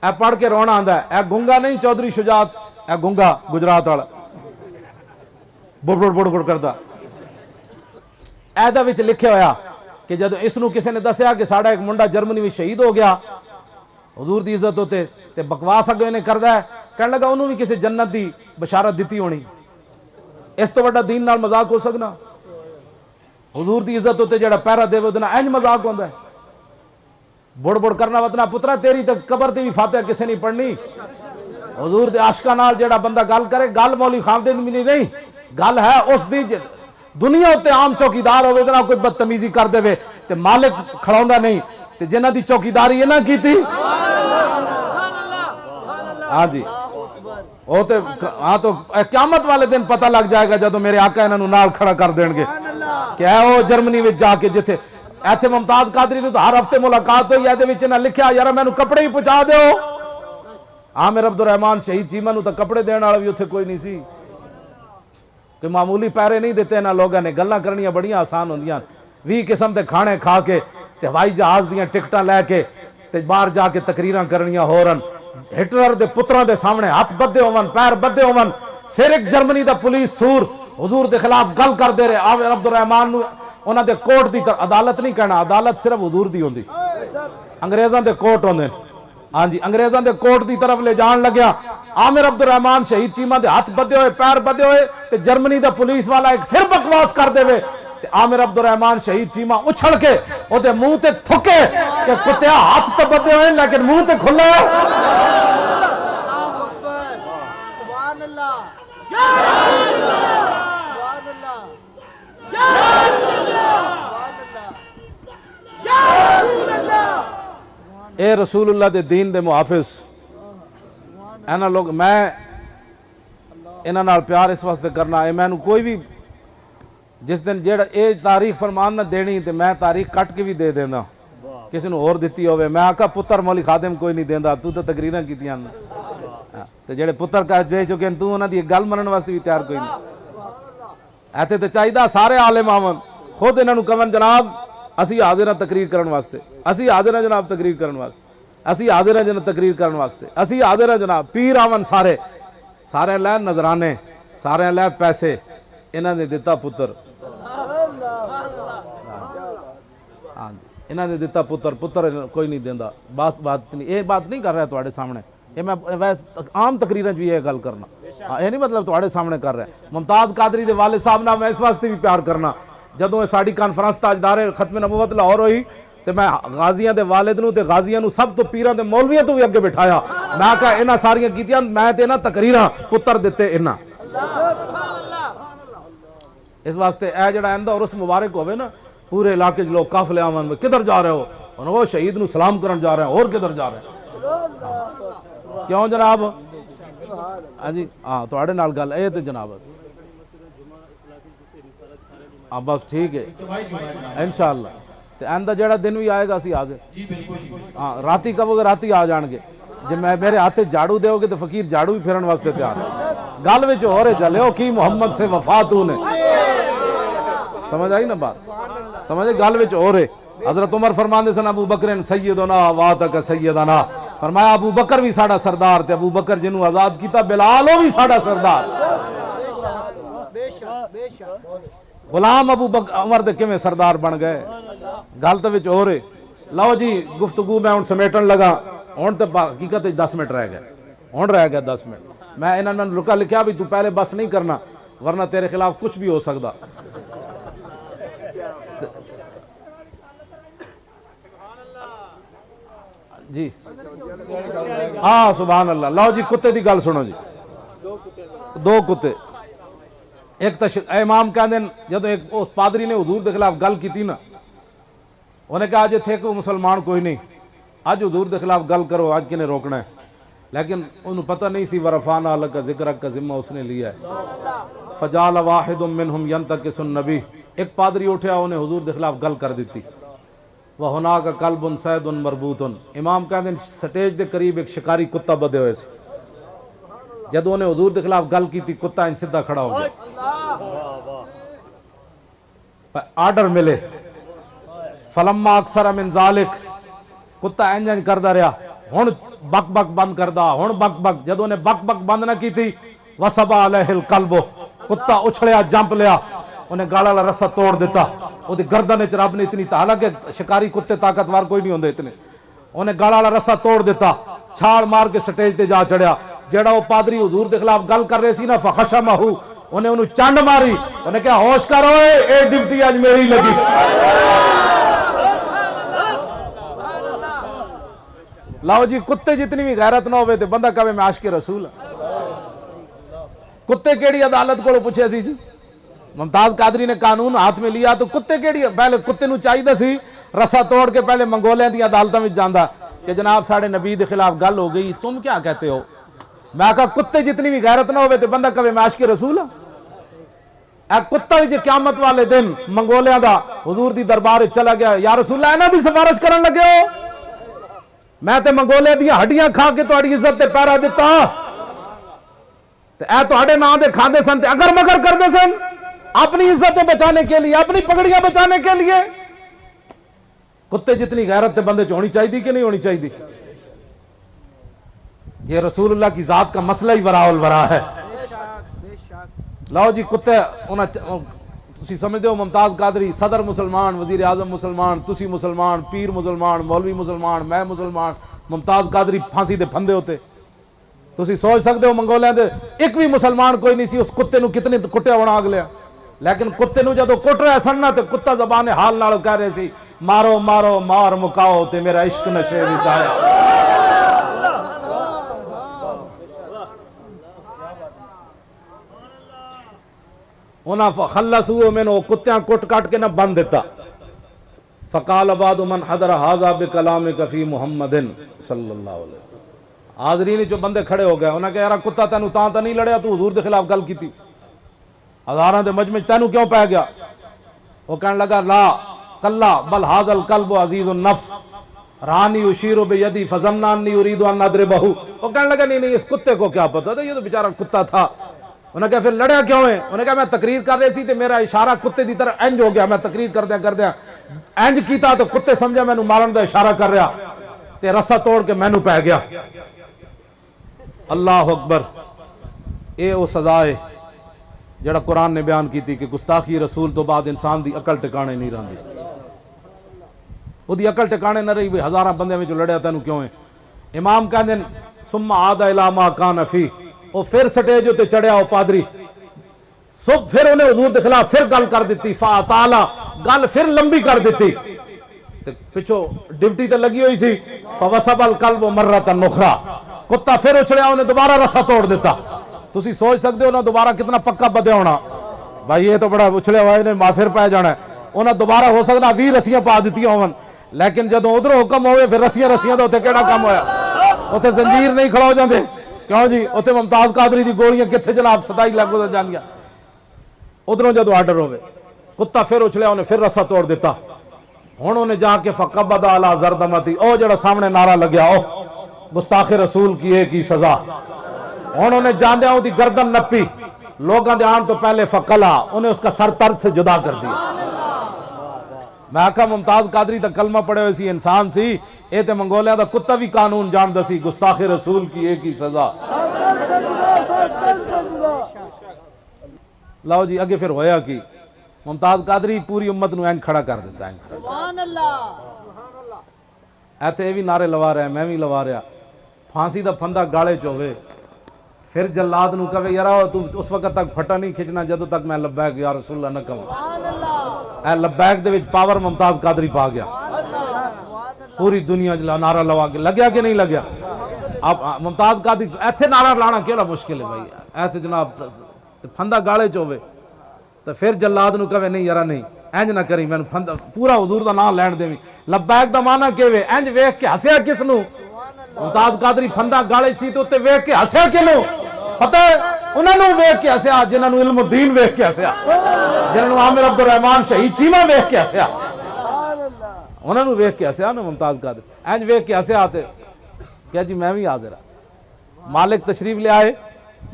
ऐ पढ़ के रोना आंदा है। ऐ गुंगा नहीं चौधरी शुजात, ऐ गुंगा गुजरात वाला बुड़ बुड़ बुड़ करदा। ऐदा विच लिखिया होया कि जदों इसनूं किसी ने दस्सिया कि साडा एक मुंडा जर्मनी में शहीद हो गया हुजूर दी इज्जत उत्ते, ते बकवास अगे इन्हें करदा है, कहने लगा उन्होंने भी किसी जन्नत दी बशारत दी होनी, इस तो वड्डा दीन नाल मजाक हो सकना? हुजूर दी इज्जत उत्ते जेड़ा पैरा देवे उहदे नाल इंज मजाक होंदा है? बुड़ बुड़ करना वतना पुत्रा, तेरी तो कबर ते भी फातिहा किसी नहीं पढ़नी। हुजूर दे आशिकां नाल जेड़ा बंदा गल करे, गल मौली खामदे दी नहीं, गल है उस दी दुनिया उत्ते आम चौकीदार होवे, उहदे नाल कोई बदतमीजी कर देवे ते मालिक खड़ाउंदा नहीं, ते जिन्हां दी चौकीदारी इन्हां कीती। हाँ जी वो तो हाँ तो क़यामत वाले दिन पता लग जाएगा जब मेरे आका इन्हों नाल खड़ा कर देंगे कि वो जर्मनी में जाके जिथे इत्थे मुमताज कादरी ने तो हर हफ्ते मुलाकात हुई, ये लिखा यार मैंने कपड़े ही पहुंचा दो। आमिर अब्दुल रहमान शहीद चीमा नूं तो कपड़े देने वाला भी उत्थे कोई नहीं सी, कि मामूली पैरे नहीं दिते इन्हां लोगों ने। गल्लां करनियां बड़ियां आसान होंदियां, 20 किस्म के खाने खा के ते हवाई जहाज दीयां टिकटां लैके ते बाहर जाके तकरीरां करनियां होरन, हिटलर दे पुत्रां दे सामने हाथ बद्धे होवन, पैर बद्धे होवन, फिर एक जर्मनी दा पुलिस सूर हुजूर दे खिलाफ गल करदे रहे। आमिर अब्दुल रहमान नूं उन्हां दे कोर्ट दी अदालत नहीं कहना, अदालत सिर्फ हुजूर दी होंदी, अंग्रेजां दे कोर्ट होंदे। हाँ जी अंग्रेजां दे कोर्ट दी तरफ ले जान लग्या, आमिर अब्दुल रहमान शहीद चीमा दे हाथ बद्धे हुए, पैर बद्धे हुए, ते जर्मनी दा पुलिस वाला एक फिर बकवास कर देवे, ते आमिर अब्दुल रहमान शहीद चीमा उछल के ओदे मुंह ते थुके कि कुत्तिया हाथ तो बद्धे हुए लेकिन मुंह ते खुला। ए रसूलुल्लाह दे दीन दे मुहाफिज इन्हां लोग मैं इन्हां नाल प्यार इस वास्ते करना है मैनू कोई भी जिस दिन जेड़ा ये तारीख फरमान ना देनी तो मैं तारीख कट के भी दे देना किसी ने होर दिती होवे मैं आका पुत्र मौली खादिम कोई नहीं देंदा तू तो तकरीरां कीतियां ते जेड़े पुत्र कह दे चुके हैं तू उन्हां दी गल मनन वास्ते भी तैयार कोई नहीं ऐते तो चाहिए सारे आलिम आवन खुद इन्हां नू कवन जनाब असी हाजिर हां तकरीर करन वास्ते असी हाजिर हां जनाब तकरीर करन वास्ते असी हाजिर हां जनाब तकरीर करन वास्ते असी हाजिर हां जनाब पीर आवन सारे सारे लै नजराने सारे लै पैसे इन्हां ने दिता पुत्र हाँ इन्हां ने दिता पुत्र पुत्र कोई नहीं देंदा बात नहीं ये बात नहीं कर रहा तुहाडे सामने ये मैं वैसे आम तकरीरां भी ये गल करना ये नहीं मतलब तुहाडे सामने कर रहा मुमताज कादरी दे वालिद साहब नाल मैं इस वास्ते भी प्यार करना जदों साडी कॉन्फ्रेंस ताजदारे खत्म नबूवत लाहौर हुई तो मैं गाजियां दे वालिद नूं ते गाजियां नूं सब तो पीरां ते मौलवियां तो भी अगे बिठाया मैं कहा इन्हां सारियां कीतियां मैं ते इन्हां तकरीरां पुत्र दिते इन्हां इस वास्ते ए जड़ा आंदा उर्स मुबारक होवे ना पूरे इलाके लोग काफले आवन किधर जा रहे हो वो शहीद नूं सलाम करन जा रहे हैं और किधर जा रहे हैं क्यों जनाब हाँ जी हाँ तुहाडे नाल गल ए ते जनाब हाँ बस ठीक है इंशाअल्लाह ते आंदा जेड़ा दिन भी आएगा असी हाजिर हाँ राती कहोगे राती आ जाएंगे जे मैं मेरे हाथ झाड़ू दोगे तो फकीर झाड़ू भी फिरन वास्ते तैयार है गल विच हो रहे चले की मोहम्मद से वफा तूने समझ आई ना बात समझे गल विच हो रहे हजरत उमर फरमांदे सन अबू बकर सैयदना वातक सैयदना फरमाया अबू बकर भी साडा सरदार ते अबू बकर जिन्हों आजाद किया बिलाल वो भी साडा सरदार गुलाम अबू बकर उमर दे किवें सरदार बन गए गल तो विच हो रहे लो जी गुफ्तगू मैं हुण समेटन लगा हुण तो हकीकत 10 मिनट रह गए हुण रह गया 10 मिनट मैं इन्होंने रुका लिखा भी तू पहले बस नहीं करना वरना तेरे खिलाफ कुछ भी हो सकता जी हाँ सुभान अल्लाह लो जी कुत्ते की गल सुनो जी दो कुत्ते एक तो इमाम कहते जो एक उस पादरी ने हुजूर के खिलाफ गल की ना उन्हें कहा अज इत्थे कोई मुसलमान कोई नहीं अज हुजूर के खिलाफ गल करो अज किने रोकना है लेकिन उन्हें पता नहीं सी वरफाना लक का जिक्र का जिम्मा उसने लिया है फजाल वाहिद मिनहुम यंतकिसुन नबी एक पादरी उठा उन्हें हुजूर के खिलाफ गल कर दी वह होना का कल्बुन सैदुन मरबूतुन इमाम कहते स्टेज के करीब एक शिकारी कुत्ता बधे हुए जदों उन्हें हुजूर के खिलाफ गल की कुत्ता इन सीधा खड़ा हो गया आर्डर मिले फलम्मा अक्सर मिन ज़ालिक कुत्ता इंज करता रहा हुण बक बक बंद करदा हुण बक बक जदों ने बक बक बंद ना की वसबा अलैहिल कल्बो कुत्ता उछलिया जंप लिया उन्हें गाला वाला रस्सा तोड़ दिता उसकी गर्दन च रब ने इतनी हालांकि शिकारी कुत्ते ताकतवर कोई नहीं होंगे इतने उन्हें गाला वाला रस्सा तोड़ दिता छाल मार के स्टेज ते जा चढ़िया जेड़ा वो पादरी हुजूर के खिलाफ गल कर रहे सी ना फखशमहू उन्हें उन्हें चंड मारी उन्हें क्या होश कर ए ड्यूटी आज मेरी लगी लाओ जी कुत्ते जितनी भी गैरत ना हो बंदा कहे मैं आशिक रसूल कुत्ते केड़ी अदालत को पूछे सी जी मुमताज कादरी ने कानून हाथ में लिया तो कुत्ते केड़ी पहले कुत्ते नूं चाहिए सी रस्सा तोड़ के पहले मंगोलियां दी अदालतां विच जांदा कि जनाब साडे नबी के खिलाफ गल हो गई तुम क्या कहते हो मैं कहा कुत्ते जितनी भी गैरत ना हो बंदा कहे मैं आशिक रसूल हां कुत्ता भी जे क़यामत वाले दिन मंगोलियां दा हुजूर दी दरबार चला गया या रसूल इन्हां दी सिफारिश करन लगे हो मैं ते मंगोलिया दी हड्डियां खा के तुहाडी इज्जत ते पैरा दिता ते ए तुहाडे नां दे खांदे सन ते अगर मगर करदे सन अपनी इज्जतें बचाने के लिए अपनी पगड़ियां बचाने के लिए कुत्ते जितनी गैरत बंदे च होनी चाहिए कि नहीं होनी चाहिए ये रसूलुल्लाह की जात का मसला ही वराउल वरा है लो जी कुत्ते तुसी समझते हो मुमताज कादरी सदर मुसलमान वजीर आजम मुसलमान तुसी मुसलमान पीर मुसलमान मौलवी मुसलमान मैं मुसलमान मुमताज कादरी फांसी दे फंदे होते तुसी सोच सकते हो मंगोलिया दे एक भी मुसलमान कोई नहीं सी उस कुत्ते नूं कितने कुट्टे होना अगलिया लेकिन कुत्ते नूं जदों कुट रहा सन ना ते कुत्ता ज़बाने हाल नाल कह रहे सी मारो मारो मार मुकाओ ते मेरा इश्क नशे विच आया उन्हें खलसू मैंने कुत्तियां कुट कट के ना बन दिता फ़क़ाल बादु मन हदर हाज़ा बिकलाम कफ़ी मुहम्मदिन सल्लल्लाहु अलैहि वसल्लम। हाज़रीन जो बंदे खड़े हो गए, उन्हें कहा यार कुत्ता तेनू तां तो नहीं लड़िया, तू हुजूर के खिलाफ गल की थी, हज़ारां दे मजमे तेनू क्यों पै गया? वो कहने लगा ला कल्ला बल हाज़ल कल्बु अज़ीज़ुन नफ्स रानी उशीरो बेयदी फज़न्नानी युरीदु अन नदरिबहु। वो कहने लगा नहीं नहीं, इस कुत्ते को क्या पता था, ये तो बेचारा कुत्ता था। उन्हें कहा फिर लड़िया क्यों है? उन्हें कहा मैं तकरीर कर रही थी तो मेरा इशारा कुत्ते की तरह इंज हो गया, मैं तकरीर कर दिया इंज किया तो कुत्ते समझा मैनू मारन का इशारा कर रहा ते रस्सा तोड़ के मैनू पै गया। अल्लाह अकबर। ये वो सजा है जड़ा कुरान ने बयान की थी कि गुस्ताखी रसूल तो बाद इंसान की अकल टिकाने नहीं रही, उसकी अकल टिकाने न रही भी हज़ारां बंदे में लड़िया तेन क्यों है? इमाम कहते सुम्मा आदा इला मा कान फी, वो फिर स्टेज उत्ते चढ़िया वो पादरी सुब फिर उन्हें हुजूर के खिलाफ फिर गल कर दी, फाताला गल फिर लंबी कर दी, पिछो ड्यूटी तो लगी हुई सी। फवसबल कल्ब मर्रतन नुखरा, कुत्ता फिर उछलिया, उन्हें दोबारा रस्सा तोड़ दिता। तुसी सोच सकते हो ना दोबारा कितना पक्का बदया होना, भाई ये तो बड़ा उछलिया हुआ, इन्हें माफिर पै जाना है। उन्हें दोबारा हो सकता 20 रस्सियां पा दी होवन, लेकिन जो उधर हुक्म हो फिर रस्सियां रस्सियां तो उत्थे केड़ा काम होया, उत्थे जंजीर नहीं खड़ा हो जाते क्यों जी? उत्थे मुमताज कादरी दी गोलियां कित्थे जनाब 27 लाख गुजर जांदियां। उधरों जो आर्डर होवे कुत्ता फिर उछलिया, उन्हें फिर रस्सा तोड़ दिता। हुण उन्हें जाके फकबद अला जरदमती, ओ जड़ा सामने नारा लग्या ओ गुस्ताखे रसूल की एक ही सजा। हुण उन्हें जांदियां उसदी गर्दन नप्पी, लोगों के आने तो पहले फकला, उन्हें उसका सर तर्क से जुदा कर दिया। मैं आखा मुमताज कादरी तक कलमा पड़े हुए सी, इंसान सी, ये तो मंगोलिया का कुत्ता भी कानून जानदा सी, गुस्ताखे रसूल की एक ही सजा। लो जी अगे फिर होया कि मुमताज कादरी पूरी उम्मत नूं इंज खड़ा कर दिता। इत्थे ये भी नारे लवा रहा, मैं भी लवा रहा, फांसी का फंदा गाले च होवे, फिर जल्लाद नूं कहे यार तू उस वक्त तक फटा नहीं खिंचना जदों तक मैं लब्बैक या रसूलुल्लाह न कहां। लब्बैक दे विच पावर मुमताज कादरी पा गया, पूरी दुनिया नारा लवा के लग्या कि नहीं लग्या? अब मुमताज कादरी इत्थे नारा लाना केड़ा मुश्किल है भाई, इत्थे जनाब फंदा गाले च होवे तो फिर जल्लाद नूं कहे नहीं यार नहीं इंज ना करी, मैनूं फंदा पूरा हुजूर दा नाम लैण देवी। लब्बैक दा माना केवे इंज वेख के हसया किस नूं? मुमताज कादरी फंदा गाले सी तो उत्ते वेख के हसया किनूं? पता है उन्हां नूं वेख के हसया जिन्हां नूं इल्मुद्दीन वेख के हसया, जिन्हां नूं आमिर अब्दुल रहमान शहीद चीमा वेख के हसया, उन्हां नूं वेख के हसया ना मुमताज कादरी। इंज वेख के हसया ते क्या जी मैं भी हाजिर हां। मालिक तशरीफ ले आए,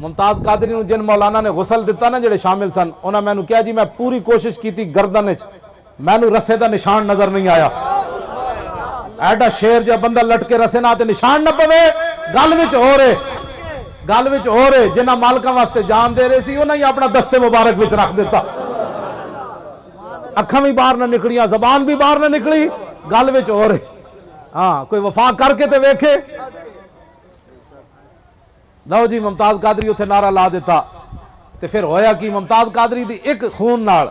मुमताज कादरी नूं जिन मौलाना ने गुसल दिता ना जेडे शामिल सन, उन्हें मैनू कहा जी मैं पूरी कोशिश की गर्दन च, मैनू रस्से का निशान नजर नहीं आया। एडा शेर जो बंदा लटके रस्से ना निशान न पवे, गल विच हो रहे, गल विच हो रहे, जिन्हां मालकां वास्ते जान दे रहे सी उन्हें ही अपना दस्ते मुबारक विच रख दिता। अखां भी बाहर न निकलियां, जबान भी बाहर न निकली, गल विच हो रहे। हाँ कोई वफा करके ते वेखे। लो जी मुमताज कादरी उत्थे नारा ला दिता ते फिर होया कि मुमताज कादरी दी एक खून नाल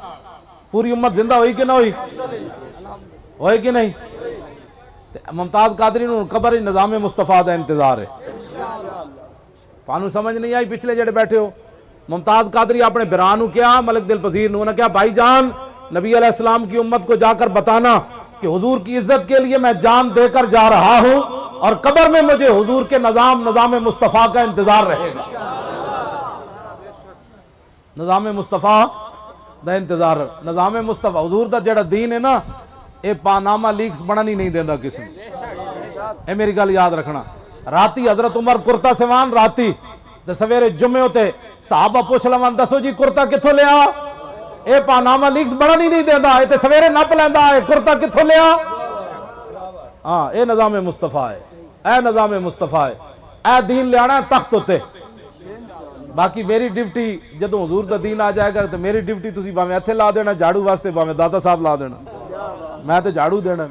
पूरी उम्मत जिंदा हुई कि ना हुई? होई कि नहीं? मुमताज कादरी नूं कबर निज़ामे मुस्तफा दा इंतजार है। तुहानूं समझ नहीं आई पिछले जेड़े बैठे हो? मुमताज कादरी अपने बिरान नूं कहा, मलिक दिल पजीर नूं, उन्हें कहा भाईजान नबी अलैहिस्सलाम की उम्मत को जाकर बताना कि हुजूर की इज्जत के लिए मैं जान देकर जा रहा हूं और कब्र में मुझे हुजूर के निज़ाम मुस्तफ़ा का इंतजार रहेगा। निज़ाम मुस्तफ़ा दा इंतजार, निज़ाम मुस्तफ़ा हुजूर दा जेड़ा दीन है ना, ये पानामा लीक्स बनन ही नहीं देता किसी ने। मेरी गल याद रखना। राती हजरत उमर कुर्ता सिवान राती ते सवेरे जुम्मे होते साहबा पूछ लवन दसो जी कुर्ता कित्थों लिया? ये पानामा लीक्स बनन ही नहीं देता, ये सवेरे नप लैंदा है, कुर्ता कित्थों लिया? हाँ ये निज़ाम मुस्तफ़ा है, ए निज़ाम मुस्तफ़ा है, ए दीन लियाना तख्त उत्ते। बाकी मेरी ड्यूटी जदों हुजूर दा दीन आ जाएगा तो मेरी ड्यूटी तुसी भावें इत्थे ला देना झाड़ू वास्ते, भावें दादा साहब ला देना, मैं तो झाड़ू देना।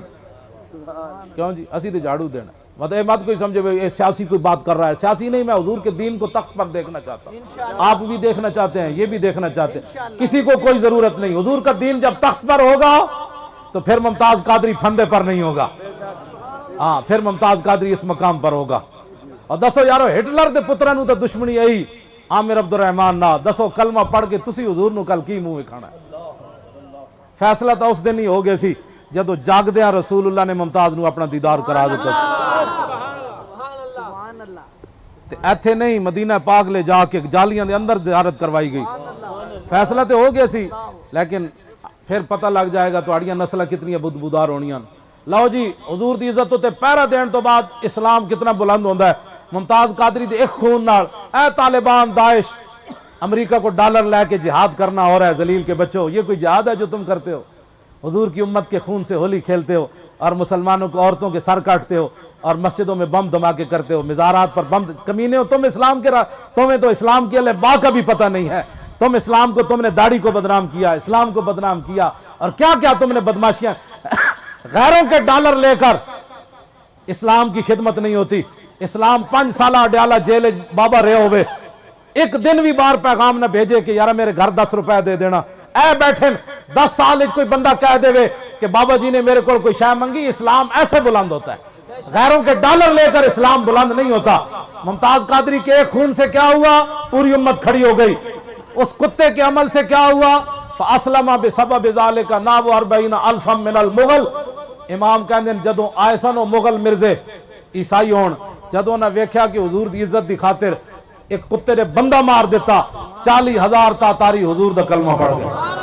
क्यों जी? असी तो झाड़ू देना। मतलब ये मत कोई समझे ये सियासी कोई बात कर रहा है, सियासी नहीं, मैं हुजूर के दीन को तख्त पर देखना चाहता हूँ। आप भी देखना चाहते हैं, ये भी देखना चाहते हैं, किसी को कोई जरूरत नहीं। हुजूर का दीन जब तख्त पर होगा तो फिर मुमताज कादरी फंदे पर नहीं होगा। हाँ फिर मुमताज कादरी इस मकाम पर होगा। और दसो यारो हिटलर के पुत्रां नूं तो दुश्मनी आई, आमिर अब्दुल रहमान ना दसो कलमा पढ़ के तुसी हुजूर नूं कल की मुंह विखाना? फैसला तो उस दिन ही हो गया सी जदों जागदियां रसूलुल्लाह ने मुमताज नूं अपना दीदार करा दिता। ते इत्थे नहीं मदीना पाक ले जाके जालियां दे अंदर ज़ियारत करवाई गई। फैसला तो हो गया सी, लेकिन फिर पता लग जाएगा तुहाड़ियां नस्ल कितनी बुदबुदार होनियां। लो जी, हुजूर दी इज्जत उत्ते पहरा देने तो बाद इस्लाम कितना बुलंद होंदा है। मुमताज कादरी दे एक खून नाल ऐ तालिबान दाइश अमेरिका को डॉलर लेके जिहाद करना हो रहा है। जलील के बच्चों, ये कोई जिहाद है जो तुम करते हो? हुजूर की उम्मत के खून से होली खेलते हो और मुसलमानों को औरतों के सर काटते हो और मस्जिदों में बम धमाके करते हो, मिज़ारात पर बम। कमीने हो तुम इस्लाम के। तुम्हें तो इस्लाम के अल्लाह का भी पता नहीं है। तुम इस्लाम को, तुमने दाढ़ी को बदनाम किया, इस्लाम को बदनाम किया और क्या क्या तुमने बदमाशियां। गैरों के डॉलर लेकर इस्लाम की खिदमत नहीं होती। इस्लाम 5 साल अड्याला जेल बाबा रहे होवे, एक दिन भी बाहर पैगाम न भेजे कि यार मेरे घर 10 रुपए दे देना। ऐ बैठे 10 साल कोई बंदा कह देवे कि बाबा जी ने मेरे को कोई शय मंगी। इस्लाम ऐसे बुलंद होता है, गैरों के डॉलर लेकर इस्लाम बुलंद नहीं होता। मुमताज कादरी के एक खून से क्या हुआ? पूरी उम्मत खड़ी हो गई। उस कुत्ते के अमल से क्या हुआ? फअस्लमा बिसबब ज़ालिका नाव 40 अल्फम मिनल मुगल। इमाम कहते हैं जदों आए सन मुगल मिर्जे ईसाई होन, जदों ने वेख्या कि हुजूर दी इज्जत की खातिर एक कुत्ते ने बंदा मार दिता, 40,000 तातारी हुजूर दा कलमा पढ़ गए।